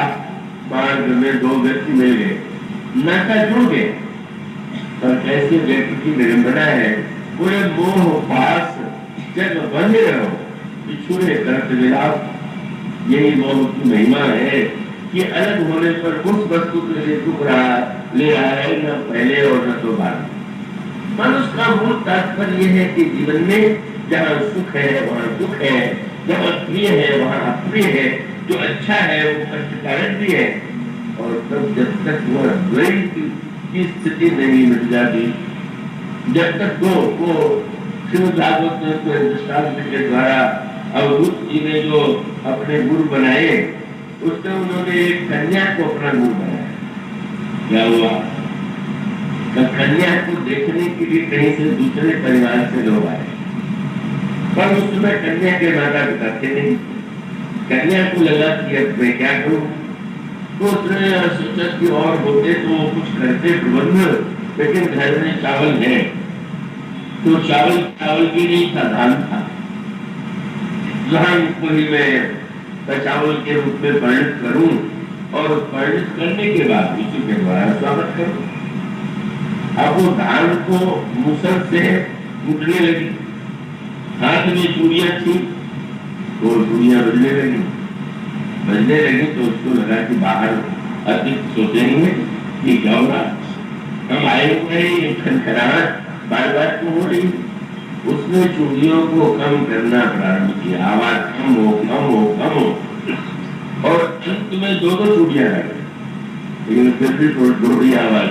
मार्ग में दो व्यक्ति मिल गए, नाता जुड़ गए। और ऐसे व्यक्ति की विडंबना है पूरे मोह पास जग बंधे रहो बिछुड़े करत विलाप। यही मोह की महिमा है कि अलग होने पर उस वस्तु के लिए दुख ले रहा है न पहले और न तो बाद। मनुष्य का मूल तात्पर्य यह है कि जीवन में जहाँ सुख है वहाँ दुख है, जहाँ प्रिय है वहाँ अप्रिय है, जो अच्छा है वो कष्टकारक भी है। और तब जब तक वह द्वैत की स्थिति नहीं मिट जाती, जब तक वो श्रीमद् भागवत के दृष्टांत के द्वारा अवधूत जी ने जो अपने गुरु बनाए उसमें उन्होंने एक कन्या को अपना गुरु बनाया। क्या हुआ? कन्या को देखने के लिए कहीं से दूसरे परिवार से लोग आए, पर उस समय कन्या के माता पिता थे नहीं। कन्या को लगा कि अब मैं क्या करूं, तो उसने सोचा कि और होते तो कुछ करते प्रबंध, लेकिन घर में चावल है तो चावल भी नहीं था, धान था। धान को ही मैं चावल के रूप में परिणत करूं और परिणत करने के बाद उसी के द्वारा स्वागत करूं। अब वो धान को मुसल से उठने लगी, हाथ में चूड़ियां थी तो चूड़ियां बजने लगी तो उसको लगा कि बाहर अतिथि सोचेंगे कि क्या हो रहा, हम आए हुए खनखनाहट बार बार क्यों हो रही। उसने चूड़ियों को कम करना प्रारंभ किया, आवाज कम हो और अंत में दो चूड़ियां रह गई, लेकिन फिर भी थोड़ी आवाज।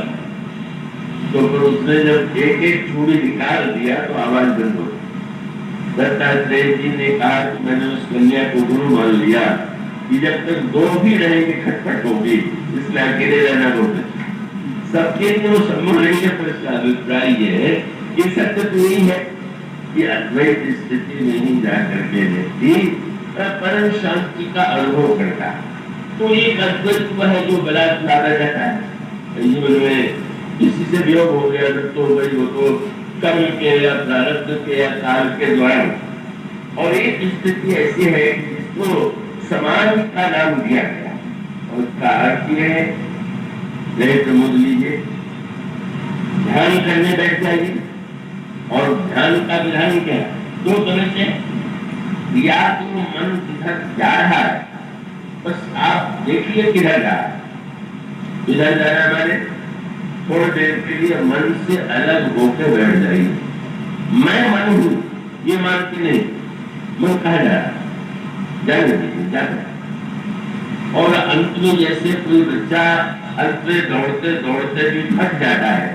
तो फिर उसने जब एक एक चूड़ी निकाल दिया तो आवाज बंद हो गई। दत्तात्रेय जी ने कहा कि मैंने उस कन्या को गुरु मान लिया कि जब तक दो भी रहेंगे खटपट होगी, इसलिए अकेले रहना बहुत। सबके लिए वो संभव नहीं है, पर इसका अभिप्राय ये है कि सत्य तो यही है कि अद्वैत स्थिति में ही जाकर के व्यक्ति परम शांति का अनुभव करता है। तो ये अद्वैत है जो बलात् लादा जाता है जीवन में, किसी से वियोग हो गया तो हो गई, वो तो कर्म के या प्रारब्ध के या काल के द्वारा। और एक स्थिति ऐसी है जिसको समाधि का नाम दिया गया और उसका अर्थ यह है, जय प्रमोद लीजिए, ध्यान करने बैठ जाइए। और ध्यान का विधान क्या है? दो तरह से, या तो मन किधर जा रहा है, बस आप देखिए किधर जा रहा है। किधर जा रहा है मैंने थोड़ी देर के लिए मन से अलग होकर बैठ जाइए। मैं मन हूं ये मान के नहीं, मन कहा जा रहा है, जाने दीजिए, जाने। और अंत में जैसे कोई बच्चा अंत में दौड़ते दौड़ते भी थक जाता है,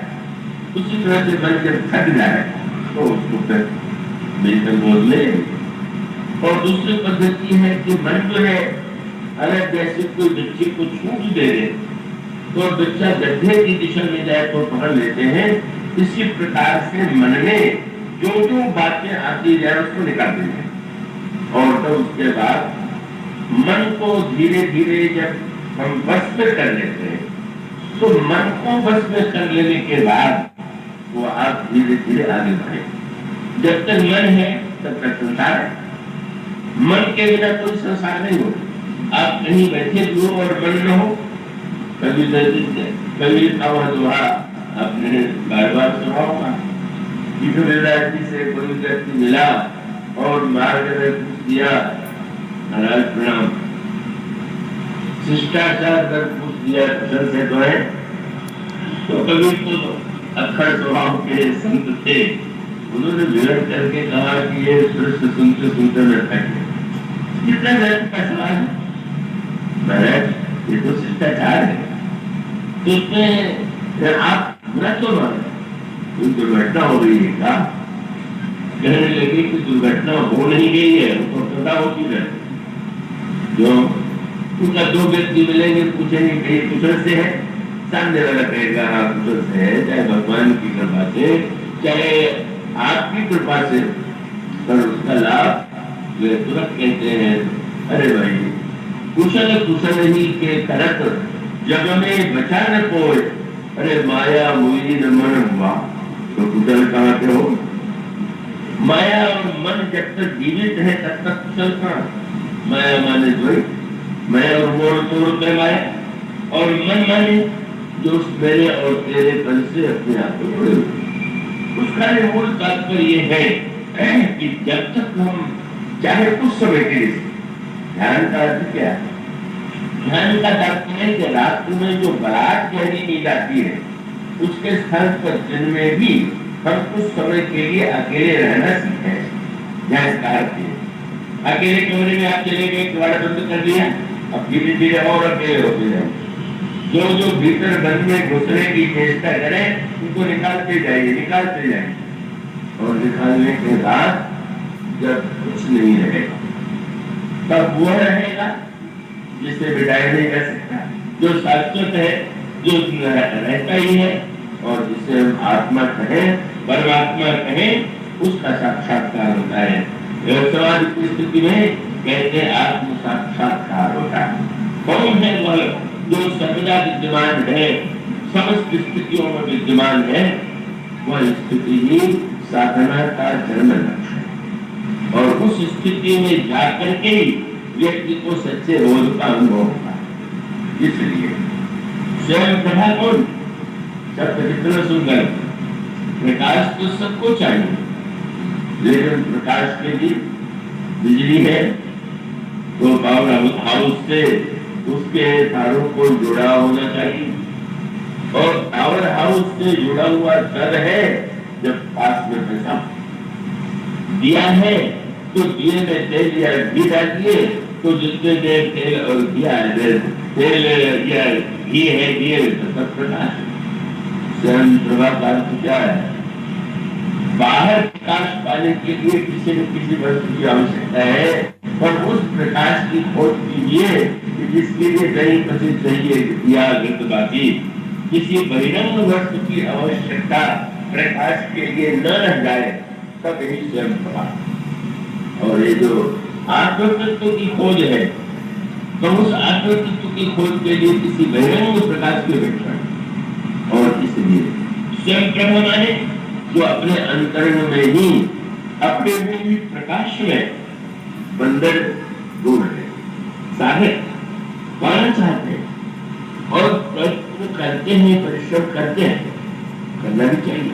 उसी तरह से मन जब थक जाए तो उसको फिर मिलकर बोल ले। और दूसरी पद्धति है कि मन जो है अगर जैसे कोई बच्चे को छूट दे दे तो बच्चा गड्ढे की दिशा में जाए तो पकड़ लेते हैं, इसी प्रकार से मन में जो जो बातें आती जाए उसको निकाल देंगे। और तब उसके बाद मन को धीरे धीरे जब हम बस में कर लेते हैं तो मन को बस में कर लेने के बाद वो आप धीरे धीरे आगे बढ़े। जब तक मन है तब तक संसार है, मन के बिना कोई संसार नहीं हो। आप कहीं बैठे हो और मन न हो, कभी आपने बार बार सुना होगा कि जी से कोई व्यक्ति मिला और मार्ग में पूछ दिया, महाराज प्रणाम, शिष्टाचार कर पूछ दिया, कुशल से तो है। तो कभी तो अक्खड़ स्वभाव के संत थे, उन्होंने विरक्त करके कहा कि ये दृश्य सुनते सुनते मैं थक गया। कितना व्यर्थ का सवाल है महाराज, ये तो शिष्टाचार है। तो उसमें आप बुरा क्यों माने? कोई दुर्घटना हो गई है क्या? कहने लगे कि दुर्घटना हो नहीं गई है, उनको पता होती है। जो उनका दो व्यक्ति मिलेंगे, पूछेंगे कहीं कुशल से है, सामने वाला कहेगा हाँ कुशल से है, चाहे भगवान की कृपा से चाहे आपकी कृपा से, पर उसका लाभ वे तुरंत कहते हैं अरे भाई कुशल कुशल ही के करत जग में बचा न कोई, अरे माया मुई न मन हुआ तो कुशल कहाँ पे हो? माया और मन जब तक जीवित है तब तक कुशल कहाँ? माया माने द्वैत, मैं और मोड़ तोड़ पे माया, और मन माने जो मेरे और तेरे पन से अपने आप को जुड़े हुए। उसका मूल तात्पर्य है कि जब तक हम चाहे कुछ समय के लिए, ध्यान का अर्थ क्या है? ध्यान का तात्पर्य कि रात में जो बरात गहरी नींद आती है उसके स्थान पर दिन में भी हम कुछ समय के लिए अकेले रहना सीखे। ध्यान का अर्थ है अकेले कमरे में आप चले गए, द्वार बंद कर दिया, अब धीरे धीरे और अकेले होते जाए। जो जो भीतर बंद में घुसने की चेष्टा करें उनको निकालते जाइए। और निकालने के बाद जब कुछ नहीं रहेगा तब वो रहेगा जिसे मिटाया नहीं जा सकता, जो शाश्वत है, जो रहता ही है, और जिसे हम आत्मा कहें, परमात्मा कहें, उसका साक्षात्कार होता है। समाज की स्थिति में कहते हैं आत्म साक्षात्कार होता है। कौन है वह जो सर्वदा विद्यमान है, समस्त स्थितियों में विद्यमान है? वह स्थिति ही साधना का जन्म लक्ष्य है। और उस स्थिति में जाकर के ही व्यक्ति को सच्चे रोज का अनुभव होता है। इसलिए स्वयं प्रभा कौन, शब्द कितना सुंदर, प्रकाश तो सबको चाहिए, लेकिन प्रकाश के लिए बिजली है तो पावर हाउस से उसके तारों को जुड़ा होना चाहिए, और पावर हाउस से जुड़ा हुआ तब है जब पास में पैसा दिया है, तो दिए में तेल या घी डालिए, तो जितने देर तेल और तेल या घी है दिए तो सब प्रकाश। स्वयं प्रभा का अर्थ क्या है, बाहर प्रकाश पाने के लिए किसी न किसी वस्तु की आवश्यकता है, और उस प्रकाश की खोज कीजिए जिसके लिए दही पसी चाहिए या बाकी किसी बहिरंग वस्तु की आवश्यकता प्रकाश के लिए न रह जाए, तब ही स्वयं प्रभा। और ये जो आत्म तत्व की खोज है, तो उस आत्म तत्व की खोज के लिए किसी बहिरंग प्रकाश की अपेक्षा, और इसलिए स्वयं प्रभा माने जो अपने अंतरंग में ही अपने में ही प्रकाश में बंदर दूर है, साधक पाना चाहते हैं और प्रयत्न करते हैं, परिश्रम करते हैं, करना भी चाहिए,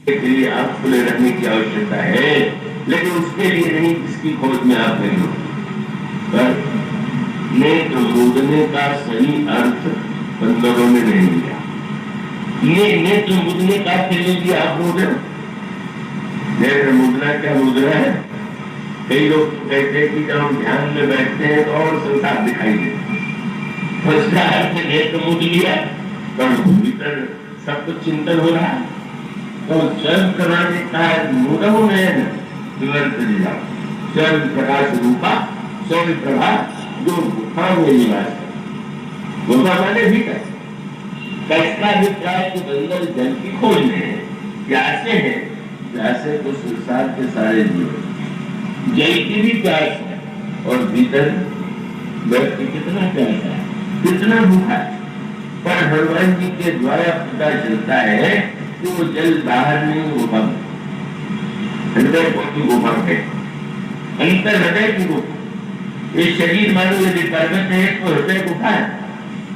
इसके लिए आप खुले रहने की आवश्यकता है, लेकिन उसके लिए नहीं जिसकी खोज में आप नहीं हो। पर नेत्र मूदने का सही अर्थ बंदरों ने नहीं लिया। ये नेत्र मूदने का ले लिया आप लोग, नेत्र मूदना क्या मुद्रा है? कई लोग कहते हैं कि जब हम ध्यान में बैठते हैं तो और संसार दिखाई देता है, उसका अर्थ नेत्र मूद लिया, पर भीतर सब कुछ चिंतन हो रहा है। तो स्वयं कराने का मूढ़ में निवर्त दिया, स्वयं प्रकाश रूपा स्वयं प्रभा जो गुफा में निवास है, गुफा माने भीतर। कैसा अभिप्राय कि बंदर जल की खोज में प्यासे है, प्यासे तो संसार के सारे जीव, जल की भी प्यास है, और भीतर व्यक्ति कितना प्यासा है, कितना भूखा है। पर भगवान जी के द्वारा पता चलता है कि वो जल बाहर नहीं, गुफा में, हृदय की गुफा है, अंतर हृदय की गुफा। ये शरीर मानो यदि पर्वत है तो हृदय गुफा है,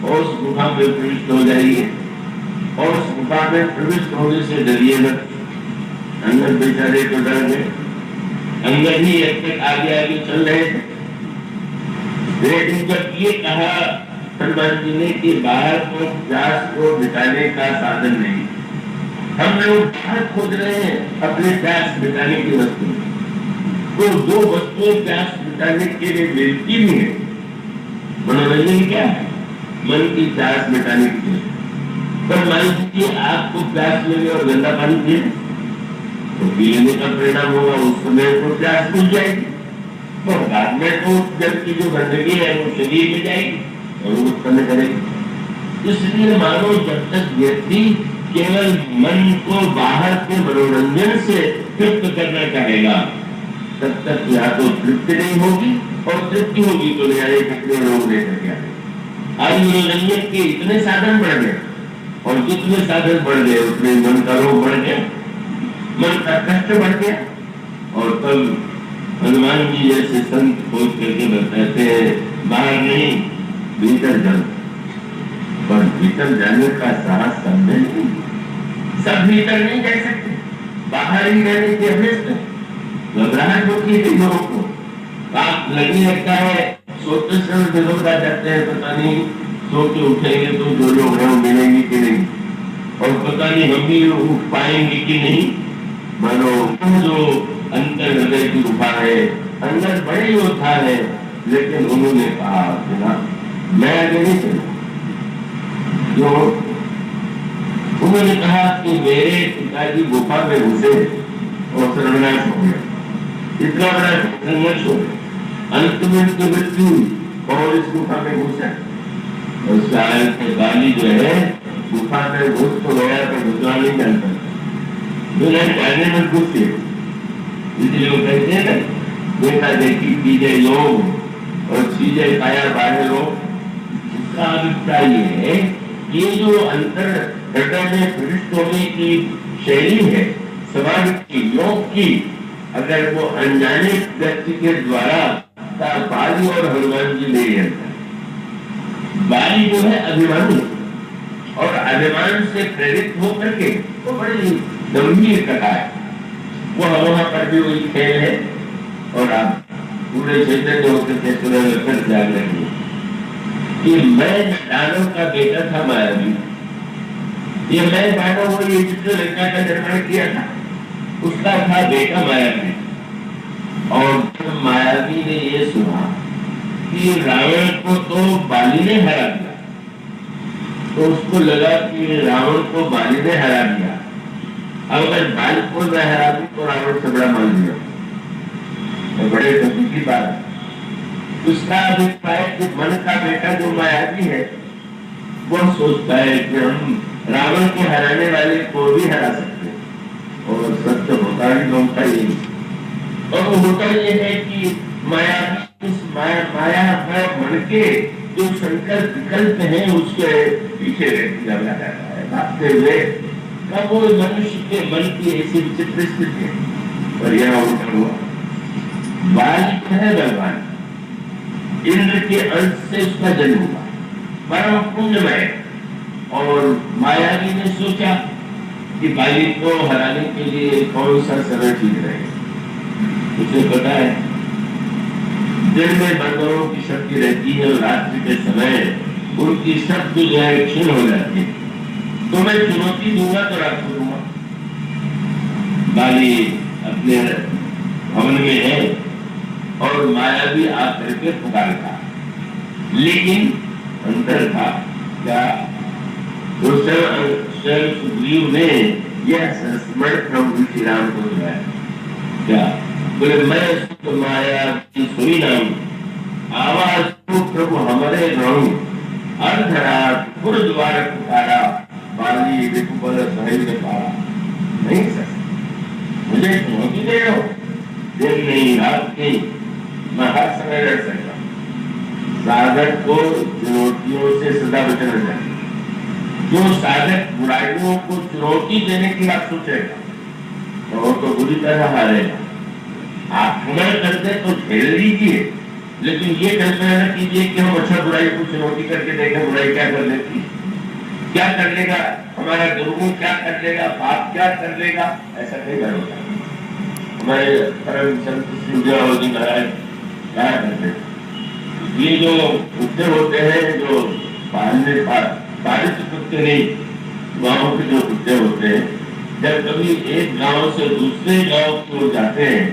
और उस गुफा में प्रविष्ट हो जाइए, और उस गुफा में प्रविष्ट होने से डरिएगा। अंदर बेचारे को डर गए, अंदर ही अब तक आगे आगे चल रहे थे, लेकिन जब ये कहा हनुमान जी ने कि बाहर को प्यास को मिटाने का साधन नहीं, हम लोग बाहर खोज रहे हैं अपने प्यास मिटाने की वस्तु, तो दो वस्तुएं प्यास मिटाने के लिए मिलती भी है। मनोरंजन क्या है? मन की प्यास मिटाने के लिए। पर मान लीजिए आपको प्यास लगे और गंदा पानी पिए, तो पी लेने का परिणाम होगा, उस समय तो प्यास मिल जाएगी, तो बाद में तो जल की जो गंदगी है वो शरीर में जाएगी और वो उत्पन्न करेगी। इसलिए मानो जब तक व्यक्ति केवल मन को बाहर के मनोरंजन से तृप्त करना चाहेगा, तब तक या तो तृप्ति नहीं होगी, और तृप्ति होगी तो न्याय कितने लोग लेकर के आए। आज मनोरंजन के इतने साधन बढ़ गए, और जितने साधन बढ़ गए उतने मन का रोग बढ़ गया, मन का कष्ट बढ़ गया। और तब हनुमान जी जैसे संत खोज करके बताते हैं बाहर नहीं भीतर जाओ, पर भीतर जाने का साहस सब में नहीं, सब भीतर नहीं जा सकते, बाहर ही रहने के अभ्यस्त घबराहट होती है लोगों को, आप लगने लगता है, सोते समय लोग आ जाते हैं, पता नहीं सो के उठेंगे तो जो लोग हैं मिलेंगे कि नहीं, और पता नहीं हम भी उठ पाएंगे कि नहीं। मानो जो अंतर हृदय की गुफा है, अंदर बड़े योद्धा है, लेकिन उन्होंने कहा बिना मैं आगे नहीं चलूं। जो उन्होंने कहा कि मेरे पिताजी गुफा में घुसे और सर्वनाश हो गया, इतना बड़ा संघर्ष हो गया, अंत में उसकी मृत्यु और इस गुफा में घुसा। उसका बाली जो है गुफा में घुस तो गया, तो घुसना नहीं जानता, जाने में घुसे। इसलिए वो कहते हैं ना, देखा देखी कीजिए योग और चीजें पाया बाहर लोग। इसका अभिप्राय ये है कि ये जो अंतर हृदय में प्रविष्ट होने की शैली है समाज की, योग की, अगर वो अनजाने व्यक्ति के द्वारा बाली और हनुमान जी ले जाता, बाली जो है अभिमानी और अभिमान से प्रेरित होकर के वो बड़ी गंभीर कथा है। वो वहां पर भी वही खेल है और आप पूरे चैतन्य होकर के फिर ध्यान रखिए कि मैं दानव का बेटा था मायावी। ये मैं दानव वो ये जिसने लंका का निर्माण किया था उसका था बेटा मायावी। और मायावी ने ये सुना कि रावण को तो बाली ने हरा दिया, तो उसको लगा कि रावण को बाली ने हरा दिया, अब अगर बाली को न हरा दी तो रावण से बड़ा मान लिया, तो बड़े दुखी की बात। उसका अभिप्राय कि मन का बेटा जो मायावी है वो सोचता है कि हम रावण को हराने वाले को भी हरा सकते हैं, और सत्य होता ही होता ही। और वो होता ये है कि माया माया मन के जो संकल्प विकल्प है उसके पीछे किया जाता है भागते हुए। कब वो मनुष्य के मन की ऐसी विचित्र स्थिति है। और यह उल्टा हुआ, बाली है भगवान, इंद्र के अंश से उसका जन्म हुआ, परम पुण्यमय। और मायावी ने सोचा कि बाली को हराने के लिए कौन सा समय ठीक रहेगा। उसे पता है दिन में बंदरों की शक्ति रहती है और रात्रि के समय उनकी शक्ति जो है क्षीण हो जाती है। तो मैं चुनौती दूंगा तो रात को दूंगा। बाली अपने भवन में है और मायावी आकर के पुकारता, लेकिन अंतर था क्या, तो स्वयं सुग्रीव ने यह संस्मरण प्रभु श्री राम को दिलाया। क्या बोले, मैं सुख माया की सुनी नाम, आवाज को प्रभु हमारे गाँव, अर्धरात गुरुद्वार पुकारा, बाली विपुल सही ने पारा। नहीं सर, मुझे चुनौती दे रहे हो, दिन नहीं रात नहीं, मैं हर समय लड़ सकता। साधक को चुनौतियों से सदा बचना चाहिए। जो साधक बुराइयों को चुनौती देने की बात सोचेगा तो बुरी तरह हारेगा। आक्रमण करते तो झेल लीजिए, लेकिन ये कल्पना न कीजिए कि हम अच्छा बुराई को चुनौती करके देखें बुराई क्या कर लेती, क्या कर लेगा हमारा गुरु, क्या कर लेगा बाप, क्या कर लेगा, ऐसा नहीं कर होता। हमारे परम संत जी महाराज क्या करते, ये जो कुत्ते होते हैं जो पालित कुत्ते नहीं, गाँव के जो कुत्ते होते हैं, जब कभी एक गांव से दूसरे गांव की ओर जाते हैं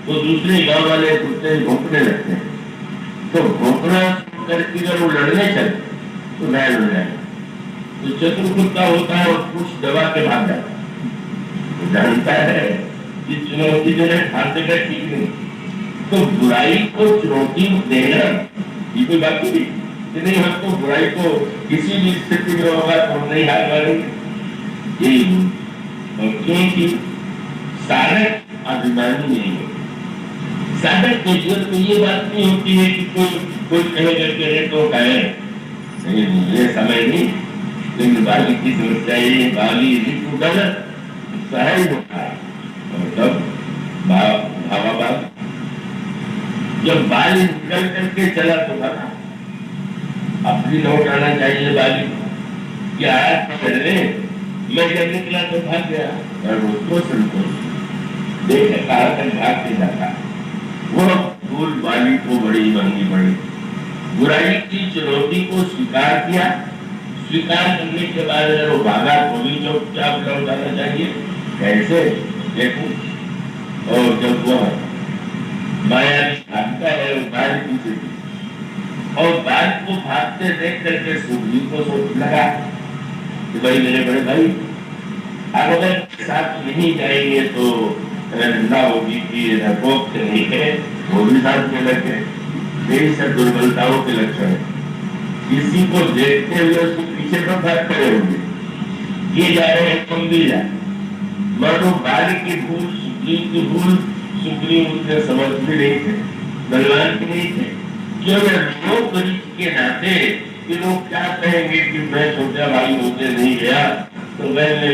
तो दूसरे गांव वाले कुत्ते भौंकने लगते हैं, तो भौंकना करके जब वो लड़ने चले तो घायल हो जाए। तो चतुर कुत्ता होता है और कुछ दबा के भाग जाता है, तो जानता है कि चुनौती देना खाते का ठीक नहीं। तो बुराई को चुनौती देना ये कोई बात नहीं, हम तो बुराई को किसी भी स्थिति में होगा तो हम नहीं हार मारेंगे। यही और क्योंकि साधक अभिमानी नहीं होता। साधक के जीवन में ये बात नहीं होती है कि कोई कहेगा कि तो कहे ये समय नहीं, लेकिन बाली की समस्या ये बाली सहज होता है। और तब भावा जब बाली निकल करके चला तो बना अपनी लौट आना चाहिए। बाली क्या आया मैं जब निकला तो भाग गया, और उसको संतोष देखे कहा तक भाग के जाता। वह भूल बाली को बड़ी महंगी पड़ी। बुराई की चुनौती को स्वीकार किया, स्वीकार करने के बाद अगर वो भागा तो भी चुपचाप लौट आना चाहिए। कैसे देखो, और जब वह माया भागता है वो बाली पीछे, और बाली को भागते देख करके सुग्रीव को सोच लगा कि भाई मेरे बड़े भाई अब अगर साथ नहीं जाएंगे तो निंदा होगी कि रपोक्त नहीं है, वो भी साथ में लगे। यही सब दुर्बलताओं के लक्षण है। किसी को देखते हुए उसके पीछे तो भाग खड़े होंगे, ये जा रहे हैं तुम भी जाए। मानो बाली की भूल, सुग्रीव की भूल, सुग्रीव उनके समझ भी नहीं थे, बलवान भी नहीं थे। क्यों लोग के नाते कि लोग क्या कहेंगे कि मैं छोटा भाई होते नहीं गया तो मैंने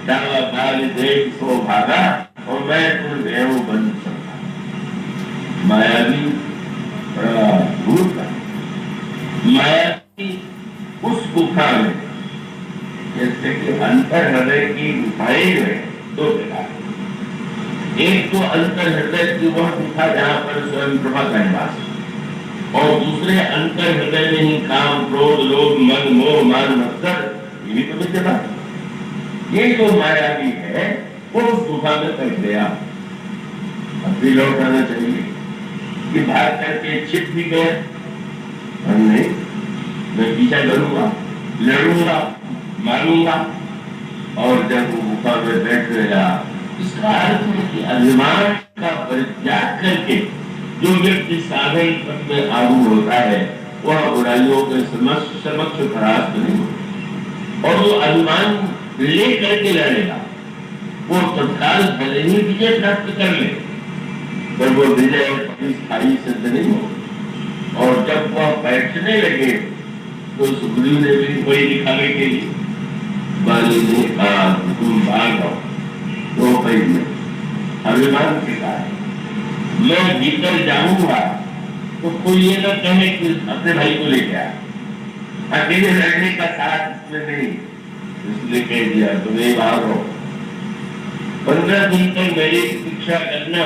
दावा बाल देख सो भागा, और मैं तुम गए हूँ बन सकता। मायावी बड़ा भूत है। मायावी उस गुफा में, जैसे कि अंतर हृदय की गुफाएं में दो प्रकार, एक तो अंतर हृदय की वह गुफा जहाँ पर स्वयं प्रभा का निवास, और दूसरे अंतर हृदय में ही काम क्रोध लोभ मन मोह मान मत्सर ये भी तो विद्यमान। ये जो मायावी है वो उस गुफा में बैठ गया। अब भी लौट आना चाहिए कि भाग करके छिप भी गए, नहीं मैं पीछा करूंगा, लड़ूंगा, मारूंगा। और जब वो गुफा में बैठ गया, इसका अर्थ है कि अभिमान का परित्याग करके जो व्यक्ति साधन पथ में आरूढ़ होता है वह बुराइयों के समक्ष परास्त नहीं होता, और वो अभिमान ले करके लड़ेगा वो तत्काल भले ही विजय प्राप्त कर ले, पर वो विजय स्थायी सिद्ध नहीं हो। और जब वह बैठने लगे तो सुग्रीव ने भी वही दिखाने के लिए बाली ने कहा तुम भाग जाओ, तो में अभिमान के कारण मैं भीतर जाऊंगा तो कोई ये न कहे कि अपने भाई को लेके आया, अकेले लड़ने का साथ इसमें नहीं, इसलिए कह दिया तुम नहीं भागो, 15 दिन तक मेरी शिक्षा करना,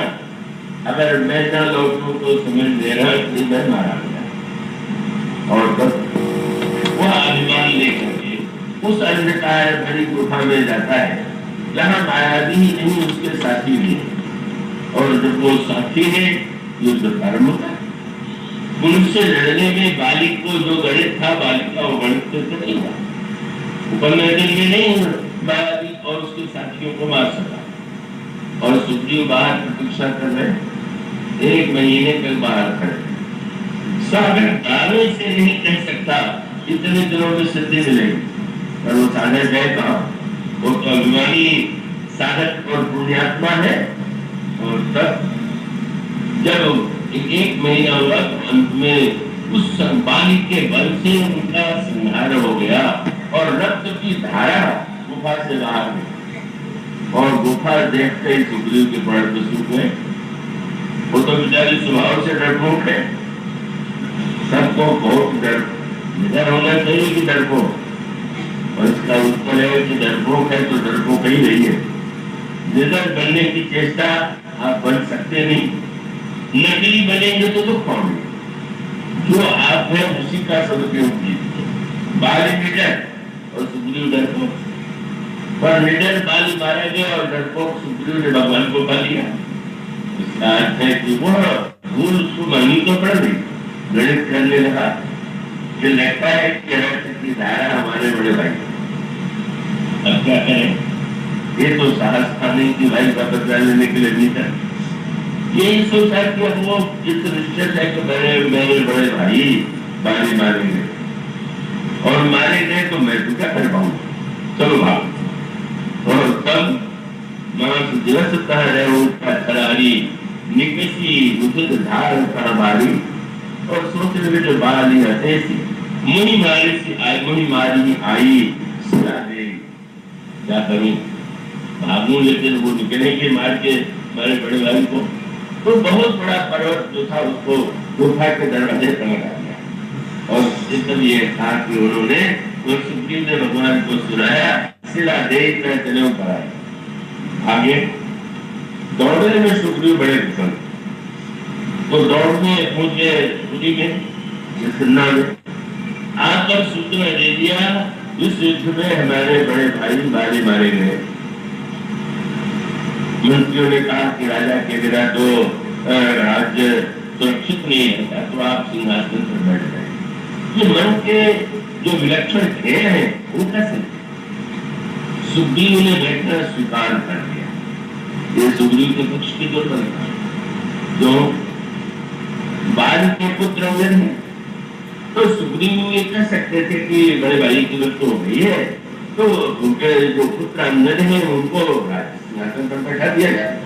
अगर मैं न लौटूं तो समझ लेना कि मैं मारा गया। और तब वह अभिमान लेकर के उस अंधकार भरी गुफा में जाता है जहाँ मायावी ही नहीं उसके साथी भी है, और जब वो साथी है युद्ध प्रारंभ होता है। उनसे लड़ने में बालिक को जो गणित था, बालिक का वो गणित तो नहीं था, 15 दिन में नहीं मायावी और उसके साथियों को मार सका। और सुग्रीव बाहर प्रतीक्षा कर रहे, 1 महीने तक बाहर खड़े। सागर दावे से नहीं कह सकता इतने दिनों में सिद्धि मिलेगी, पर वो सागर गए कहाँ? वो तो अभिमानी साधक और पुण्यात्मा है। और तब जब 1 महीना हुआ तो अंत में उस बालिक के बल से उनका संहार हो गया और रक्त की धारा गुफा से बाहर गई। और गुफा देखते ही सुग्रीव के प्राण तो सूख गए। वो तो बेचारी स्वभाव से डरपोक है, सबको बहुत डर निडर होना चाहिए कि डरपोक, और इसका उत्तर है कि डरपोक है तो डरपोक ही नहीं है। निडर बनने की चेष्टा आप बन सकते नहीं, नकली बनेंगे तो दुख पाओगे। जो आप है उसी का सदुपयोग कीजिए। बाली निडर और सुग्रीव डरपोक, पर निडर बाली मारा गया और डरपोक सुग्रीव ने भगवान को पा लिया। इसका अर्थ है कि वह भूल उसको मानी तो पड़ गई, गणित करने लगा कि लगता है कि रक्त की धारा हमारे बड़े भाई, अब क्या करें? ये तो साहस था नहीं कि भाई का बदला लेने के लिए भीतर, यही सोचा कि अब वो इस निश्चित है कि मेरे बड़े भाई बाली मारेंगे, और मारे गए तो मैं तो क्या कर पाऊंगा, चलो भाग। और तब मांस दिवस खरारी निकसी उचित धार बारी, और सोच रहे जो बाली हटे मुनि मारी सी आई, मुनि मारी आई सिला दे, क्या करूं भागू, लेकिन वो निकलेंगे मार के मेरे बड़े भाई को। तो बहुत बड़ा पर्वत जो था उसको गुफा के दरवाजे पर लगा दिया। और जब ये कहा कि उन्होंने तो सुग्रीव ने भगवान को सुनाया, सिला दे चले ऊपर आए, आगे दौड़ने में सुग्रीव बड़े कुशल, तो दौड़ने पहुंचे पुरी में सुनना में आकर सूचना दे दिया इस युद्ध में हमारे बड़े भाई बाली मारे गए। मंत्रियों ने कहा कि राजा के बिना तो राज्य सुरक्षित नहीं है, तो आप सिंहासन पर बैठ गए। ये मन के जो विलक्षण ध्येय है उनका से सुग्रीव ने बैठना स्वीकार कर दिया। ये सुग्रीव के पक्ष की दुर्बलता, जो बाली के पुत्र हैं, तो सुग्रीव ये कह सकते थे कि बड़े भाई की मृत्यु हो गई है, तो उनके जो पुत्र अंगद हैं उनको सिंहासन पर बैठा दिया जाए,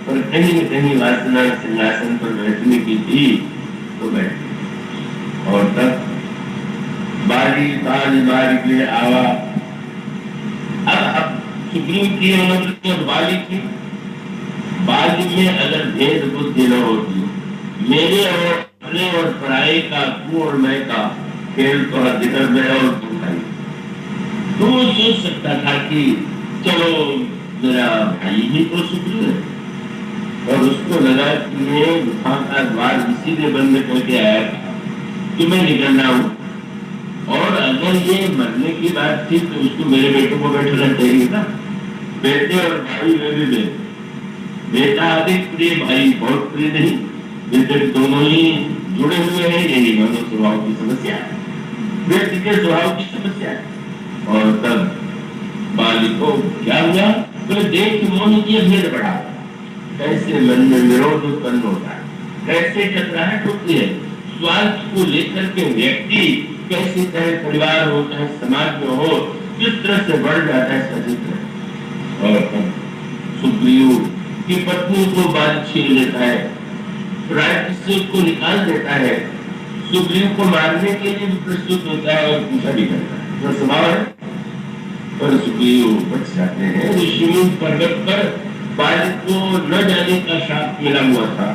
पर कहीं न कहीं वासना सिंहासन पर बैठने की थी तो बैठ। और तब बाली बाली बाली के आवा, अब सुग्रीव की मनोवृत्ति और बाली की बाल्य में अगर भेद बुद्धि न होती, मेरे और अपने और पराये का, तू और मैं का खेल तो अधिकतर में और तू खाई, तो वो सोच सकता था कि चलो मेरा भाई ही तो सुग्रीव है, और उसको लगा कि ये गुफा का द्वार इसीलिए बंद करके आया था कि मैं निकलना हूँ, और अगर ये मरने की बात थी तो उसको मेरे बेटों को बैठना चाहिए था। बेटे और भाई में भी बेटा अधिक प्रिय, भाई बहुत प्रिय नहीं, बेटे दोनों ही जुड़े हुए हैं, यही मानव स्वभाव की समस्या है, व्यक्ति के स्वभाव की समस्या है। और तब बाली को क्या हुआ, तो देख मोह की भेद बढ़ा, कैसे मन में विरोध उत्पन्न होता है, कैसे टकराहट होती है, स्वार्थ को लेकर के व्यक्ति कैसे चाहे परिवार हो चाहे समाज में हो किस तरह से बढ़ जाता है सचित्र। और सुग्रीव की पत्नी को बाल छीन लेता है, राज्य से उसको निकाल देता है, सुग्रीव को मारने के लिए भी प्रस्तुत होता है और पूछा भी करता है, जो स्वभाव है। पर सुग्रीव बच जाते हैं। ऋषिमुख पर्वत पर बाल को न जाने का शाप मिला हुआ था,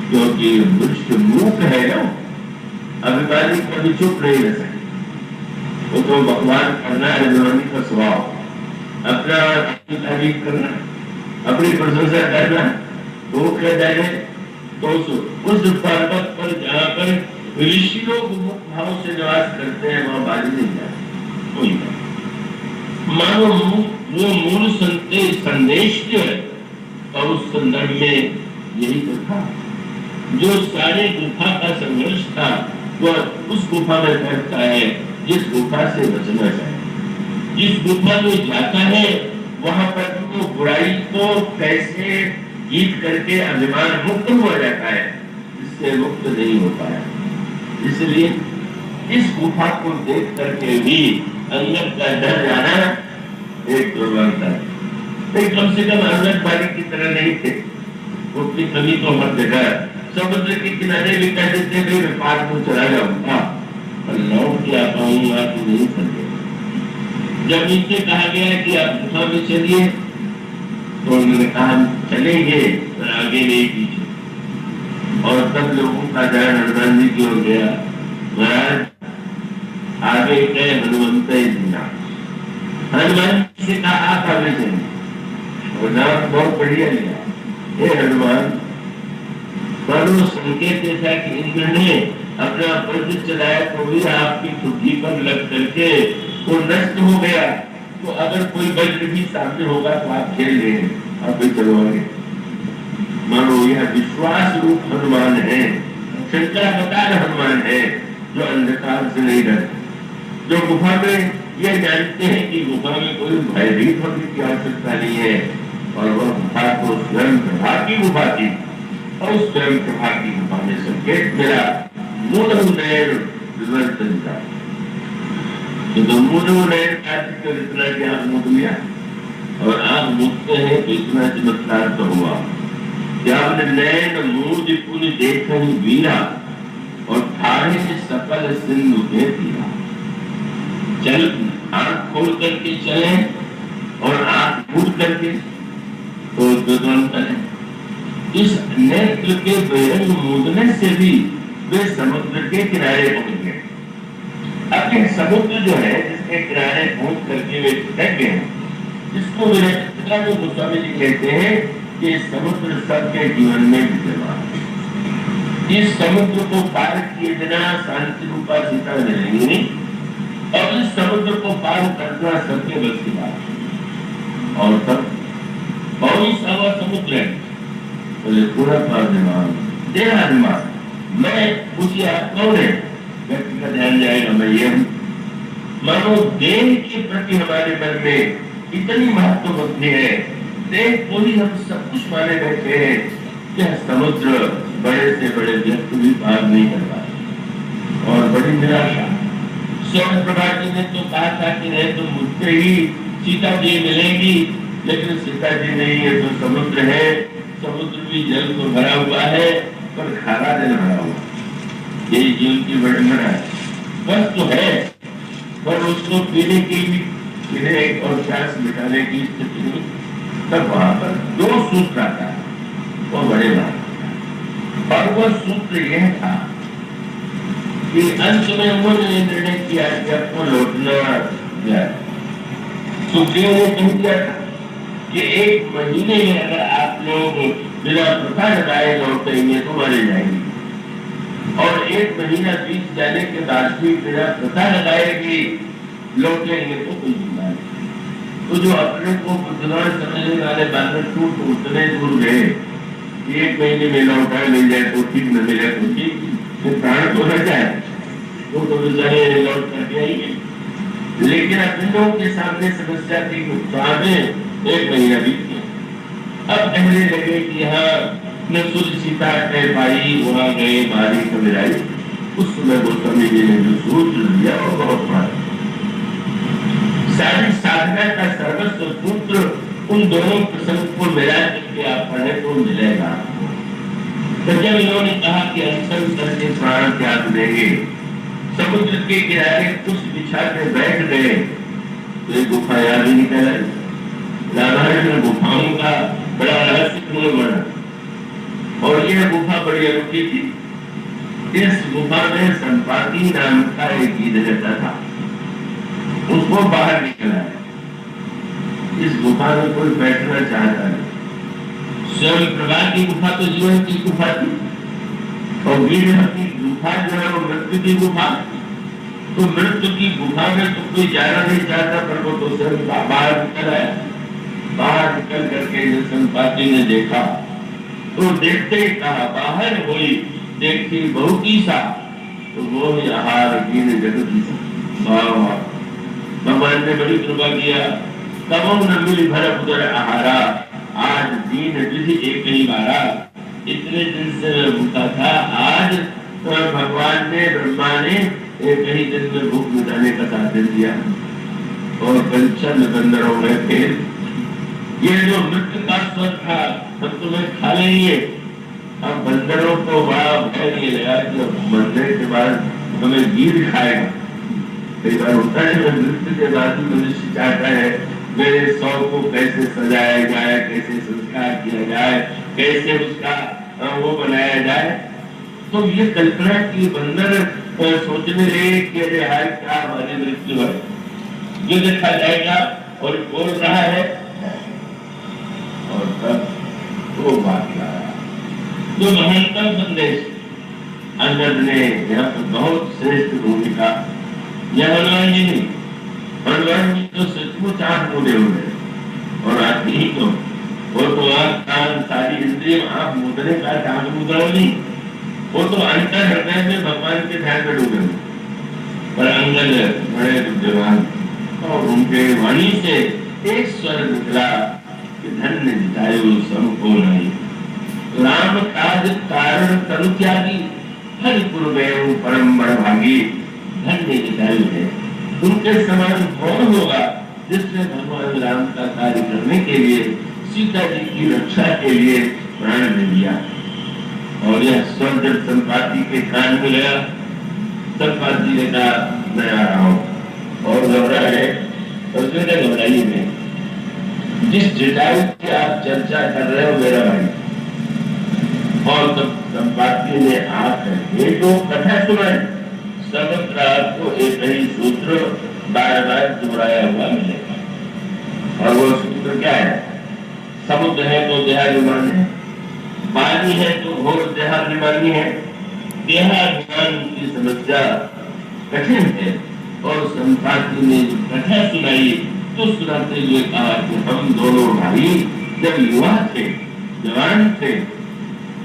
क्योंकि वृक्ष मूक है ना, अभी बाली कभी चुप नहीं रह सकती, वो तो भगवान करना है, जवानी का स्वभाव, अपना तारीफ करना, अपनी प्रशंसा करना, तो क्या जाए तो उस पर्वत पर जहाँ पर ऋषि लोग मुक्त भाव से निवास करते हैं वहां बाली नहीं जाए कोई नहीं। मानो वो मूल संदेश जो है, और उस संदर्भ में यही तो था, जो सारे गुफा का संघर्ष था वह उस गुफा में बैठता है जिस गुफा से बचना चाहिए। जिस गुफा में जाता है वहां पर तो बुराई को कैसे जीत करके अभिमान मुक्त हो जाता है, इससे मुक्त नहीं हो पाया। इसलिए इस गुफा को देख करके भी अंदर का डर जाना एक दुर्बलता है। कम से कम अंदर बारी की तरह नहीं थे, उसकी कमी तो हर जगह, समुद्र के किनारे भी कहते थे भाई मैं पार को चला जाऊंगा और लौट के आ पाऊंगा तो नहीं समझे। जब इनसे कहा गया कि आप गुफा में चलिए तो उन्होंने कहा चलेंगे पर आगे नहीं पीछे, और तब लोगों का ध्यान हनुमान जी की हो गया, महाराज आगे गए हनुमंत जीना। हनुमान जी से कहा आप आगे चलिए, और नाम बहुत बढ़िया लिया, हे हनुमान। पर वो संकेत ऐसा कि इंद्र ने अपना वज्र चलाया तो भी आपकी ठुड्डी पर लग करके वो नष्ट हो गया, तो अगर कोई वज्र भी सामने होगा तो आप खेल लेंगे, आप भी चलोगे। मानो यह विश्वास रूप हनुमान है, शंकरावतार हनुमान है, जो अंधकार से नहीं डरते, जो गुफा में यह जानते हैं कि गुफा में कोई भयभीत होने की आवश्यकता नहीं है, और वह गुफा को स्वयं प्रभा की गुफा थी, और उस स्वयं प्रभा की गुफा में संकेत मिला मूल विवर्तन का। तो मूल इतना कि आंख मूक लिया, और आंख मूकते हैं तो इतना चमत्कार तो हुआ कि आपने नैन मूर्ति पुनि देखा ही वीरा, और ठाणे से सकल सिंधु के दिया। चल आंख खोल करके चले और आंख मूड करके तो द्वंद्व करें। इस नेत्र के बहिरंग मूदने से भी वे समुद्र के किनारे पहुंच गए। अब यह समुद्र जो है जिसके किनारे पहुंच करके वे टक गए, इसको विवेकानंद गोस्वामी जी कहते हैं कि समुद्र सबके जीवन में विद्यमान है। इस समुद्र को पार किए बिना शांति रूपा सीता मिलेंगी नहीं, और इस समुद्र को पार करना सबके बस की बात है। और तब कौन सा हुआ समुद्र है, बोले पूरा पारमान देहाभिमान। मैं पूछिए आप कौन है, व्यक्ति का ध्यान जाएगा मैं ये हूँ। मानो देह के प्रति हमारे मन में इतनी महत्व बुद्धि है, देह को ही हम सब कुछ माने बैठे हैं, यह समुद्र बड़े से बड़े व्यक्ति भी पार नहीं कर पाते, और बड़ी निराशा। स्वयं प्रभा जी ने तो कहा था कि नहीं तो मुझसे ही सीता जी मिलेगी, लेकिन सीता जी नहीं है तो समुद्र है, समुद्र भी जल को भरा हुआ है पर खारा जल भरा हुआ, यही जीवन की विडंबना है। बस तो है पर उसको पीने की भी और प्यास मिटाने की स्थिति नहीं। तब वहां पर 2 सूत्र आता है, वो बड़े बात। और वो सूत्र यह था कि अंत में उन्होंने निर्णय किया कि आपको लौटना है। सुप्रीम ने कह दिया था कि 1 महीने में अगर आप लोग बिना प्रथा लगाए लौटेंगे तो मारे जाएंगे, और 1 महीना बीत जाने के बाद भी बिना प्रथा लगाए भी लौटेंगे तो कोई बीमार नहीं। तो जो अपने को बुद्धिमान समझने वाले बालक उतने दूर गए, 1 महीने में लौटा मिल जाए तो ठीक, न मिले तो ठीक, तो प्राण तो न जाए, वो तो बेचारे लौट करके आएंगे। लेकिन अपने लोगों के सामने समस्या थी, 1 महीना बीत गया। अब कहने लगे कि हाँ न सूर्य सीता कह पाई, वहां गए मारी कबिराई। उस समय गोस्वामी जी ने जो सूत्र दिया वो बहुत बड़ा, सारी साधना का सर्वस्व सूत्र उन दोनों प्रसंग को मिला करके आप पढ़े तो मिलेगा। तो जब इन्होंने कहा कि अनशन करके प्राण त्याग देंगे, समुद्र के किनारे कुछ बिछा के बैठ गए, तो एक गुफा याद ही निकल आई। रामायण में गुफाओं का बड़ा रहस्यपूर्ण वर्णन, और यह गुफा बड़ी अनोखी थी। इस गुफा में संपाति नाम का एक गीध रहता था, उसको बाहर निकला है। इस गुफा में कोई बैठना चाहता नहीं। स्वयं प्रभा की गुफा तो जीवन की गुफा थी, और गीध की गुफा जो है वो मृत्यु की गुफा। तो मृत्यु की गुफा में तो कोई जाना नहीं चाहता, पर वो तो स्वयं बाहर निकल आया। बाहर निकल करके संपाति ने देखा तो देखते ही कहा, बाहर हुई देखी बहु की सा, तो वो ही आहार कीन जगत सा। भगवान ने बड़ी कृपा किया, तब न मिल भर उदर आहारा, आज दीन विधि एक ही बारा। इतने दिन से भूखा था, आज तो भगवान ने ब्रह्मा ने एक ही दिन में भूख मिटाने का साधन दिया, और कंचन बंदरों में फिर ये जो मृत्यु का स्वर था हम तुम्हें खा लेंगे। अब बंदरों को बड़ा भय नहीं लगा कि मरने के बाद हमें गीध खाएगा। कई बार होता है मृत्यु के बाद मनुष्य चाहता है मेरे शव को कैसे सजाया जाए, कैसे संस्कार किया जाए, कैसे उसका वो बनाया जाए। तो ये कल्पना की बंदर सोचने लगे कि अरे हाय क्या हमारी मृत्यु है, ये देखा जाएगा, और बोल रहा है। और तब वो बात लाया जो महंतम संदेश अंगद ने यहाँ पर बहुत श्रेष्ठ भूमिका। यह हनुमान जी नहीं, हनुमान जी तो सचमुच आंख मूंदे हुए, और आती ही तो वो तो आंख कान सारी इंद्रिय आंख मूंदने का आंख मूंदा नहीं, वो तो अंतर हृदय में भगवान के ध्यान में डूबे हुए। पर अंगद बड़े बुद्धिमान, और उनके वाणी से एक स्वर निकला कि धन्य जितायो सम को नहीं, राम काज कारण तनु त्यागी, हरि पुरवेऊ परम बड़भागी। धन्य जितायो है, उनके समान कौन होगा जिसने भगवान राम का कार्य करने के लिए, सीता जी की रक्षा के लिए प्राण दे दिया। और यह स्वर जब संपाति के कान में गया, संपाति ने कहा मैं आ रहा हूँ, और घबरा है, और घबराइए नहीं, जिस जटायु की आप चर्चा कर रहे हो मेरा भाई। और तब संपाति ने आकर ये तो कथा सुनाई, सर्वत्र आपको एक ही सूत्र बार बार दोहराया हुआ मिलेगा। और वो सूत्र क्या है? समुद्र है तो देहाभिमान है, पानी है तो घोर देहाभिमानी है। देहाभिमान की समस्या कठिन है, और संपाति ने कथा सुनाई तो सुनाते हुए कहा कि हम दोनों भाई जब युवा थे, जवान थे,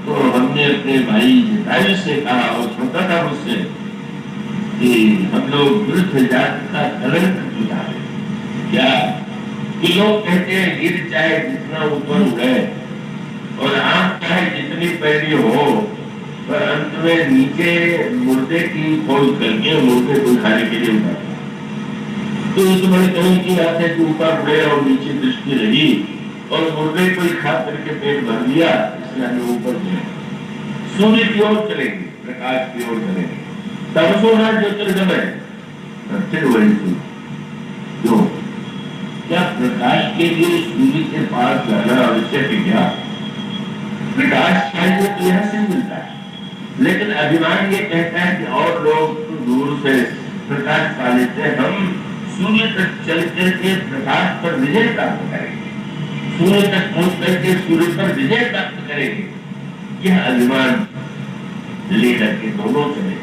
तो हमने अपने भाई जटायु से कहा, और छोटा था मुझसे, कि हम लोग वृद्ध जाति का कलंक मिटा दें। क्या कि लोग कहते हैं गिर चाहे जितना ऊपर उड़े, और आंख चाहे जितनी पैरी हो, पर अंत में नीचे मुर्दे की खोज करके मुर्दे को खाने के लिए उठाते। तो ये तो बड़े कहीं की बात है कि ऊपर उड़े और नीचे दृष्टि रही, और मुर्दे को खा करके पेट भर लिया, इसलिए हमें ऊपर गए। सूर्य की ओर चलेंगे, प्रकाश की ओर चलेंगे, तमसो है ज्योतिर्गमय, फिर वही जो क्या प्रकाश की के लिए सूर्य के पास जाना आवश्यक है क्या? प्रकाश चाहिए तो यहाँ से मिलता है, लेकिन अभिमान ये कहता है कि और लोग तो दूर से प्रकाश पा लेते हैं, हम सूर्य तक चल करके प्रकाश पर विजय प्राप्त करेंगे, सूर्य तक पहुंच करके सूर्य पर विजय प्राप्त करेंगे। यह अभिमान लेकर के दोनों चले,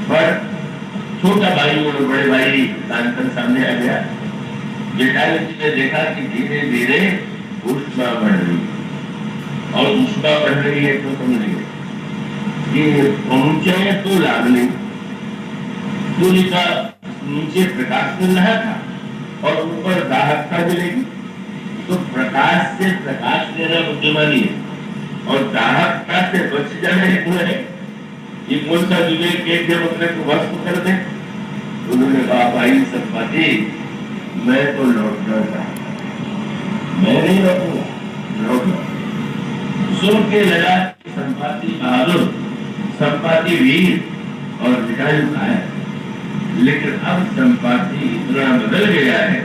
पर छोटा भाई और बड़े भाई कांतन सामने आ गया। जटायु जी ने देखा कि धीरे धीरे ऊष्मा बढ़ रही, और ऊष्मा बढ़ रही है तो समझिए कि पहुंचे तो लाभ नहीं, सूर्य का नीचे प्रकाश मिल रहा था और ऊपर दाहकता मिलेगी, तो प्रकाश से प्रकाश लेना बुद्धिमानी है, और दाहकता से बच जाना है गुण है। ये कौन सा विवेक एक अपने को वस्त कर दे? उन्होंने कहा भाई संपाति, मैं तो लौटना चाहता, मैं नहीं लौटूंगा, लौटना। सुन के लगा संपाति बहादुर, संपाति वीर और जटायु का है, लेकिन अब संपाति इतना बदल गया है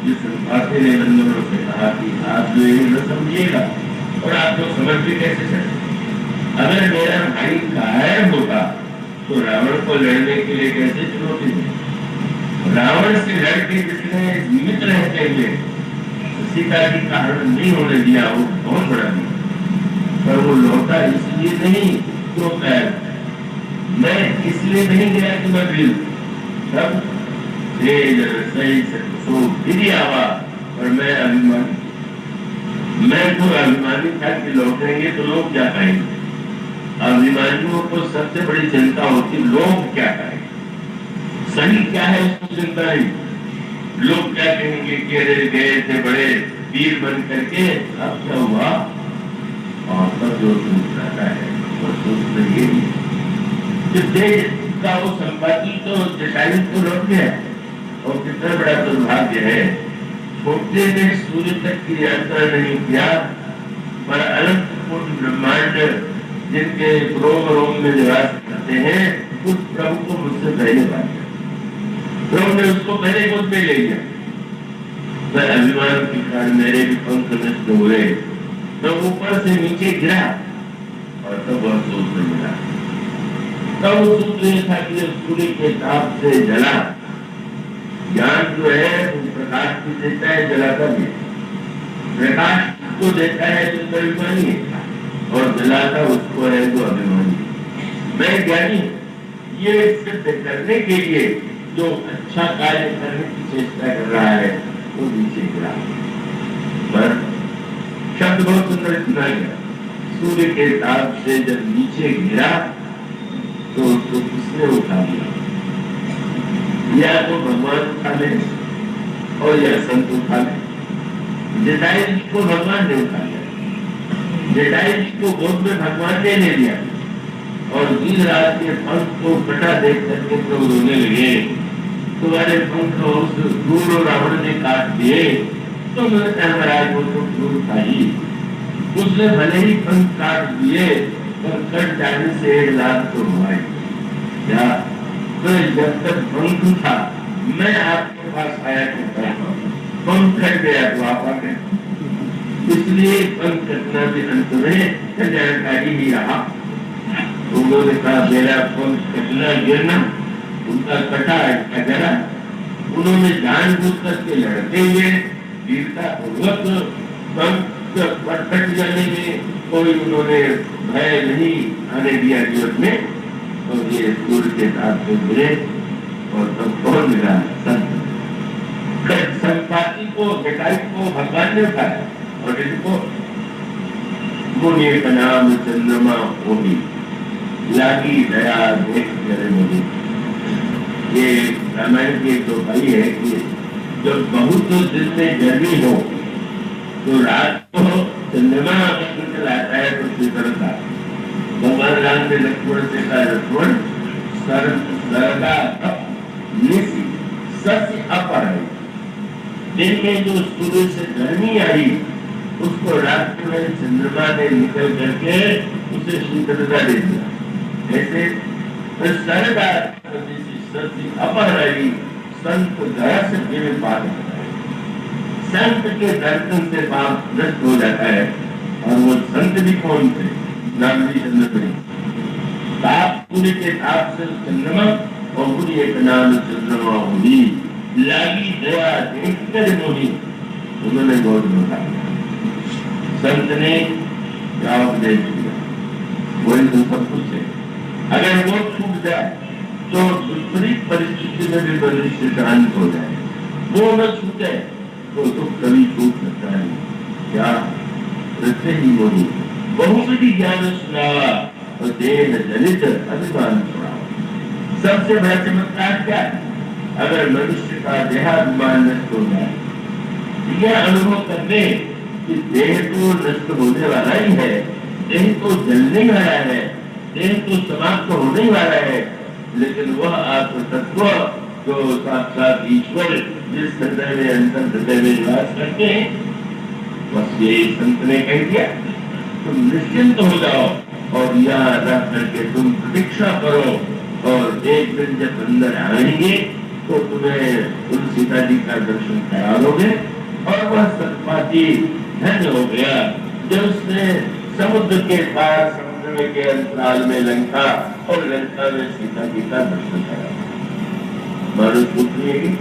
कि संपाति ने बंधुओं से कहा कि आप जो ये न समझिएगा और आप लोग समझ भी कैसे सकते। अगर मेरा भाई कायर होता तो रावण को लड़ने के लिए कैसे चुनौती दी? रावण से लड़के जिसने जीवित रहते हुए सीता जी का हरण नहीं होने दिया, वो बहुत बड़ा दिया, पर वो लौटा इसलिए नहीं क्यों कायर, मैं इसलिए नहीं गया कि मैं वीर, तब सही आवा, और मैं अभिमानी, मैं तो अभिमानी था कि लौटेंगे तो लोग क्या कहेंगे। अभिमानियों को सबसे बड़ी चिंता होती लोग क्या कहेंगे, सही क्या है उसको चिंता नहीं, लोग क्या कहेंगे कि अरे गए थे बड़े वीर बन करके, अब क्या हुआ। और तब जो सोचता है वो सोचते ये देश का वो संपाति तो जटायु को लौट गया, और कितना बड़ा दुर्भाग्य है, छोटे ने सूर्य तक की यात्रा नहीं किया, पर अनंत कोटि ब्रह्मांड जिनके रोम रोम में निवास करते हैं, उस प्रभु को मुझसे पहले पा लिया, प्रभु ने उसको पहले गोद में ले लिया। पर अभिमान के कारण मेरे भी पंख नष्ट हुए, तो ऊपर से नीचे गिरा, और तब वह सूत्र मिला। तब वो सूत्र ये था कि सूर्य के ताप से जला, ज्ञान जो है वो प्रकाश भी देता है, जलाता भी, प्रकाश को देता है जो अभिमानी है, और जलाता उसको है जो अभिमानी। मैं ज्ञानी ये सिद्ध करने के लिए जो अच्छा कार्य करने की चेष्टा कर रहा है वो नीचे गिरा, पर शब्द बहुत सुंदर सुना गया, सूर्य के ताप से जब नीचे गिरा तो उसको किसने उठा लिया? या तो भगवान उठा ले और या संत उठा ले। जटायु जी को भगवान ने उठा लिया, जटायु जी को गोद में भगवान ने ले लिया, और दिन रात के पंख को कटा देख करके तो रोने लगे, तुम्हारे पंख उस क्रूर रावण ने काट दिए, तो महाराज वो तो क्रूर था ही, उसने भले ही पंख काट दिए, पर कट जाने से 1 लाख तो हुआ ही क्या? तो जब तक पंख था मैं आपके पास आया करता था, पंख कट गया तो आप आ गए, इसलिए पंख कटना भी अंत में कल्याणकारी ही रहा। उन्होंने कहा मेरा पंख कटना गिरना उनका कटा गिरा, उन्होंने जानबूझ करके लड़ते हुए वीरता पूर्वक पंख कट जाने में कोई उन्होंने भय नहीं आने दिया जीवन में, और ये सूर्य के साथ में गिरे, और तब कौन मिला? संत। संपाति को जटायु को भगवान ने उठाया, और इनको मुनि का नाम चंद्रमा होगी, लागी दया देख मेरे मुनि। ये रामायण की एक दोहाई है कि जब बहुत दिन में गर्मी हो तो रात को चंद्रमा निकल आता है तो शीतल का भगवान राम ने लक्ष्मण से कहा, लक्ष्मण सरगा निसी सत्य अपर है, दिन में जो सूर्य से गर्मी आई उसको रात में चंद्रमा ने निकल करके उसे शीतलता दे दिया। ऐसे सरगा सत्य अपर है, संत गया से पाठ संत के दर्शन से पाप नष्ट हो जाता है। और वो संत भी कौन थे? नामजी चंद्रपुरी। ताप पूरी के ताप से चंद्रमा और पूरी एक नाम चंद्रमा हुई लागी दया देख कर मोही, उन्होंने गौर में संत ने क्या उपदेश दिया? वही तो सब कुछ है। अगर वो छूट जाए तो विपरीत परिस्थिति में भी मनुष्य शांत हो जाए। वो न छूटे तो दुख कभी छूट सकता है क्या? रखते ही वही बहुविधि ज्ञान सुनावा और देह जनित अभिमान सुनावा। सबसे बड़ा चमत्कार क्या है? अगर मनुष्य का देहाभिमान नष्ट हो जाए, यह अनुभव कर ले कि देह तो नष्ट होने वाला ही है, देह तो जलने वाला है, देह तो समाप्त होने वाला है, लेकिन वह आत्म तत्व जो साक्षात ईश्वर जिस हृदय में अंतर हृदय में निवास करते हैं, बस ये संत ने कह दिया तुम निश्चिंत हो जाओ और यहाँ रह करके तुम प्रतीक्षा करो और एक दिन जब अंदर आएंगे तो तुम्हें उन सीता जी का दर्शन करा दोगे। और वह सतपाती धन्य हो गया जब उसने समुद्र के पार समुद्र के अंतराल में लंका और लंका में सीता जी का दर्शन करा। मानो पूछिए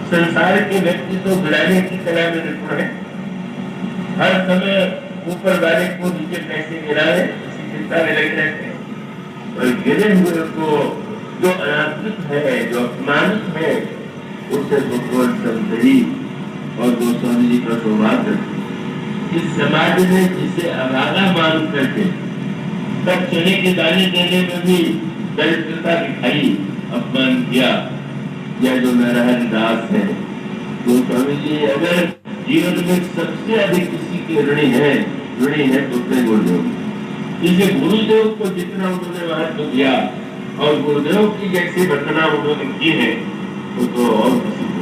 संसार के व्यक्ति तो गिराने की कला में निपुण है, हर समय ऊपर वाले को नीचे कैसे गिराए इसी चिंता में लगे रहते हैं। और गिरे हुए को जो अनादृत है, जो अपमानित है, उसे भगवान संतरी और गोस्वामी जी का सौभाग्य इस समाज ने जिसे अभागा मान करके तब चने के दाने देने में भी दरिद्रता दिखाई, अपमान किया। यह जो नारायण दास है गोस्वामी जी अगर जीवन में सबसे अधिक किसी के ऋणी है तो अपने गुरुदेव। इसे गुरुदेव को जितना उन्होंने महत्व दिया और गुरुदेव की जैसी वर्णना उन्होंने की है वो तो और किसी को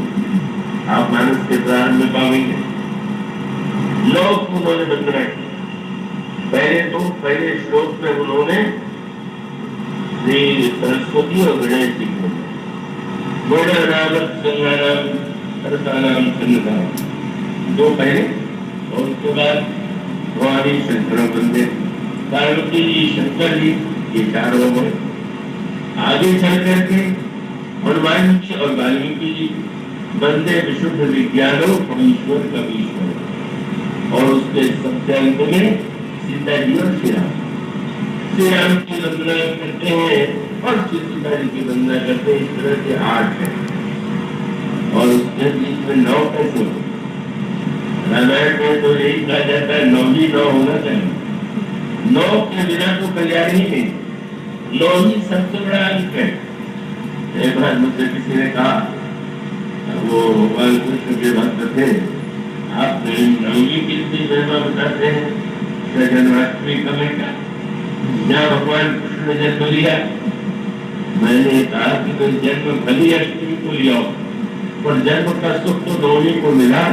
आप मानस के प्रारंभ में पाएंगे। लोग उन्होंने वंदना की। पहले श्लोक में उन्होंने श्री सरस्वती और गणेश जी को दो पहले और उसके बाद भवानी शंकर बंदे, पार्वती जी शंकर जी, ये चार हो गए। आगे चल करके हनुमान जी और वाल्मीकि जी बंदे विशुद्ध विज्ञानो ईश्वर का ईश्वर, और उसके सबसे अंत में सीता जी और श्री राम की वंदना करते हैं और सीता जी की वंदना करते हैं। इस तरह से 8 है और उसके बीच में 9 कैसे हो? रामायण में तो यही कहा जाता है 9 ही 9 होना चाहिए। 9 के बिना तो कल्याण ही नहीं। 9 ही सबसे बड़ा अंक है। एक बार मुझसे किसी ने कहा, वो भगवान कृष्ण के भक्त थे, आप नवमी की महिमा बताते हैं, क्या जन्माष्टमी कब है क्या? जहाँ भगवान कृष्ण ने जन्म लिया, मैंने कहा कि कोई जन्म भली अष्टमी को लिया, पर जन्म का सुख तो नवमी को मिला,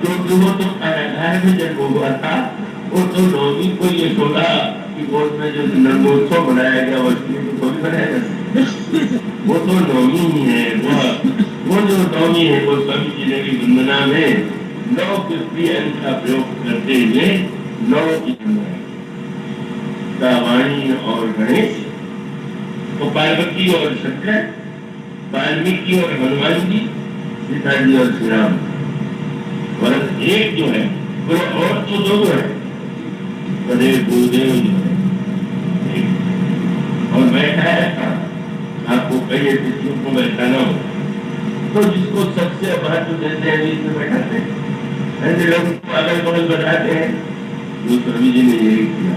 क्योंकि वो तो कारागार में जन्म हुआ था। वो तो नवमी को ये सोचा कि गोद में जो नंदोत्सव मनाया गया वो अष्टमी को थोड़ी मनाया जाता, वो तो नवमी ही है। वो जो नवमी है वो स्वामी जी ने भी वंदना में 9 के प्रिय अंक का प्रयोग करते हुए 9 की वाणी और गणेश, तो पार्वती और शंकर, वाल्मीकि और हनुमान जी, सीता जी और श्री राम। और एक जो है वो और तो 2 है, बड़े गुरुदेव जो है और बैठा है। आपको कई स्थितियों को बैठाना हो तो जिसको सबसे महत्व देते हैं बीच में बैठाते हैं, ऐसे लोग अगल बगल बैठाते हैं। जो स्वामी जी ने यही किया,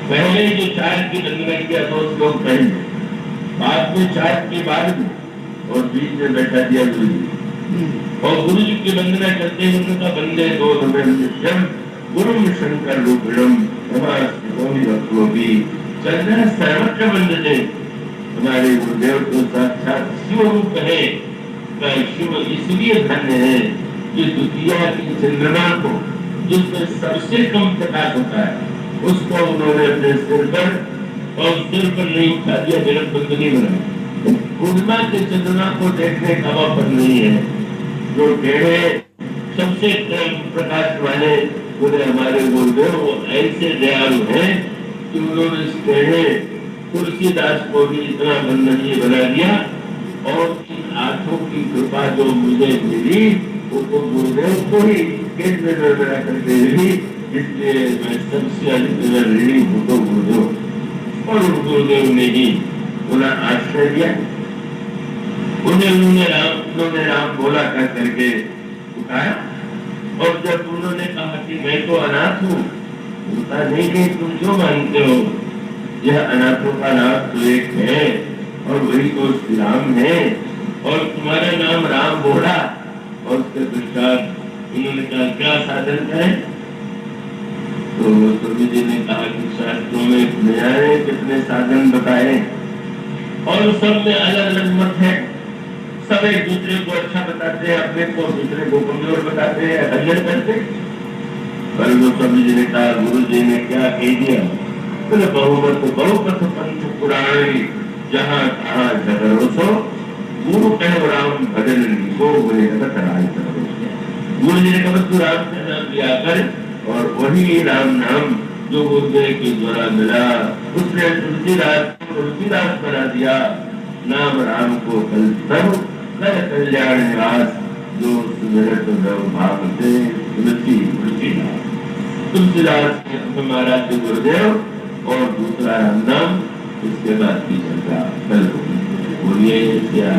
पहले जो 4 की वंदना किया 2 श्लोक पहले, बाद में 4 के बाद में, और बीच में बैठा दिया गुरु जी। और गुरु जी की वंदना करते हैं उनका बंदे 2 नित्यम गुरु शंकर रूपिणम चंद्र सर्वत्र वंदते। हमारे गुरुदेव तो साक्षात शिव रूप है। शिव इसलिए धन्य है कि द्वितीया की चंद्रमा को, जिसमें सबसे कम प्रकाश होता है, उसको उन्होंने अपने सिर पर, और सिर पर नहीं उठा दिया, जगत बंदनी बनाई। पूर्णिमा के चंद्रमा को देखने का अवसर नहीं है। जो टेढ़े सबसे प्रकाश वाले बोले हमारे गुरुदेव वो ऐसे दयालु हैं कि उन्होंने टेढ़े तुलसीदास को भी इतना वंदनीय बना दिया। और इन आंखों की कृपा जो मुझे मिली वो तो गुरुदेव को ही केंद्र में बना करके मिली, इसलिए मैं सबसे अधिक ऋणी हूँ तो गुरुदेव। और गुरुदेव ने ही उन्हें आश्रय दिया, उन्होंने राम बोला कह करके उठाया। और जब उन्होंने कहा कि मैं तो अनाथ हूँ, उनका नहीं कि तुम क्यों मानते हो, यह अनाथों का नाम तो एक है और वही तो श्री राम है, और तुम्हारा नाम राम बोला। और उसके पश्चात उन्होंने कहा क्या साधन करें, तो स्वामी जी ने कहा कि शास्त्रों में नए कितने साधन बताए और सब में अलग अलग मत है। सब एक दूसरे को अच्छा बताते हैं, अपने को दूसरे को कमजोर बताते हैं, भजन करते। पर वो स्वामी जी ने कहा गुरु जी ने क्या कह दिया, बोले बहुमत बहुपथ पंथ पुराणी जहाँ तहाँ झगड़ो सो गुरु कह राम भजन को बोले गुरु जी ने कहा तू राम का नाम लिया कर, और वही राम नाम जो गुरुदेव के द्वारा मिला उसने तुलसीदास बना दिया। नाम राम को कल सब कर कल्याण निवास जो सुमिरत भाव से तुलसीदास महाराज के गुरुदेव और दूसरा राम नाम, उसके बाद की चर्चा कल बोलिए क्या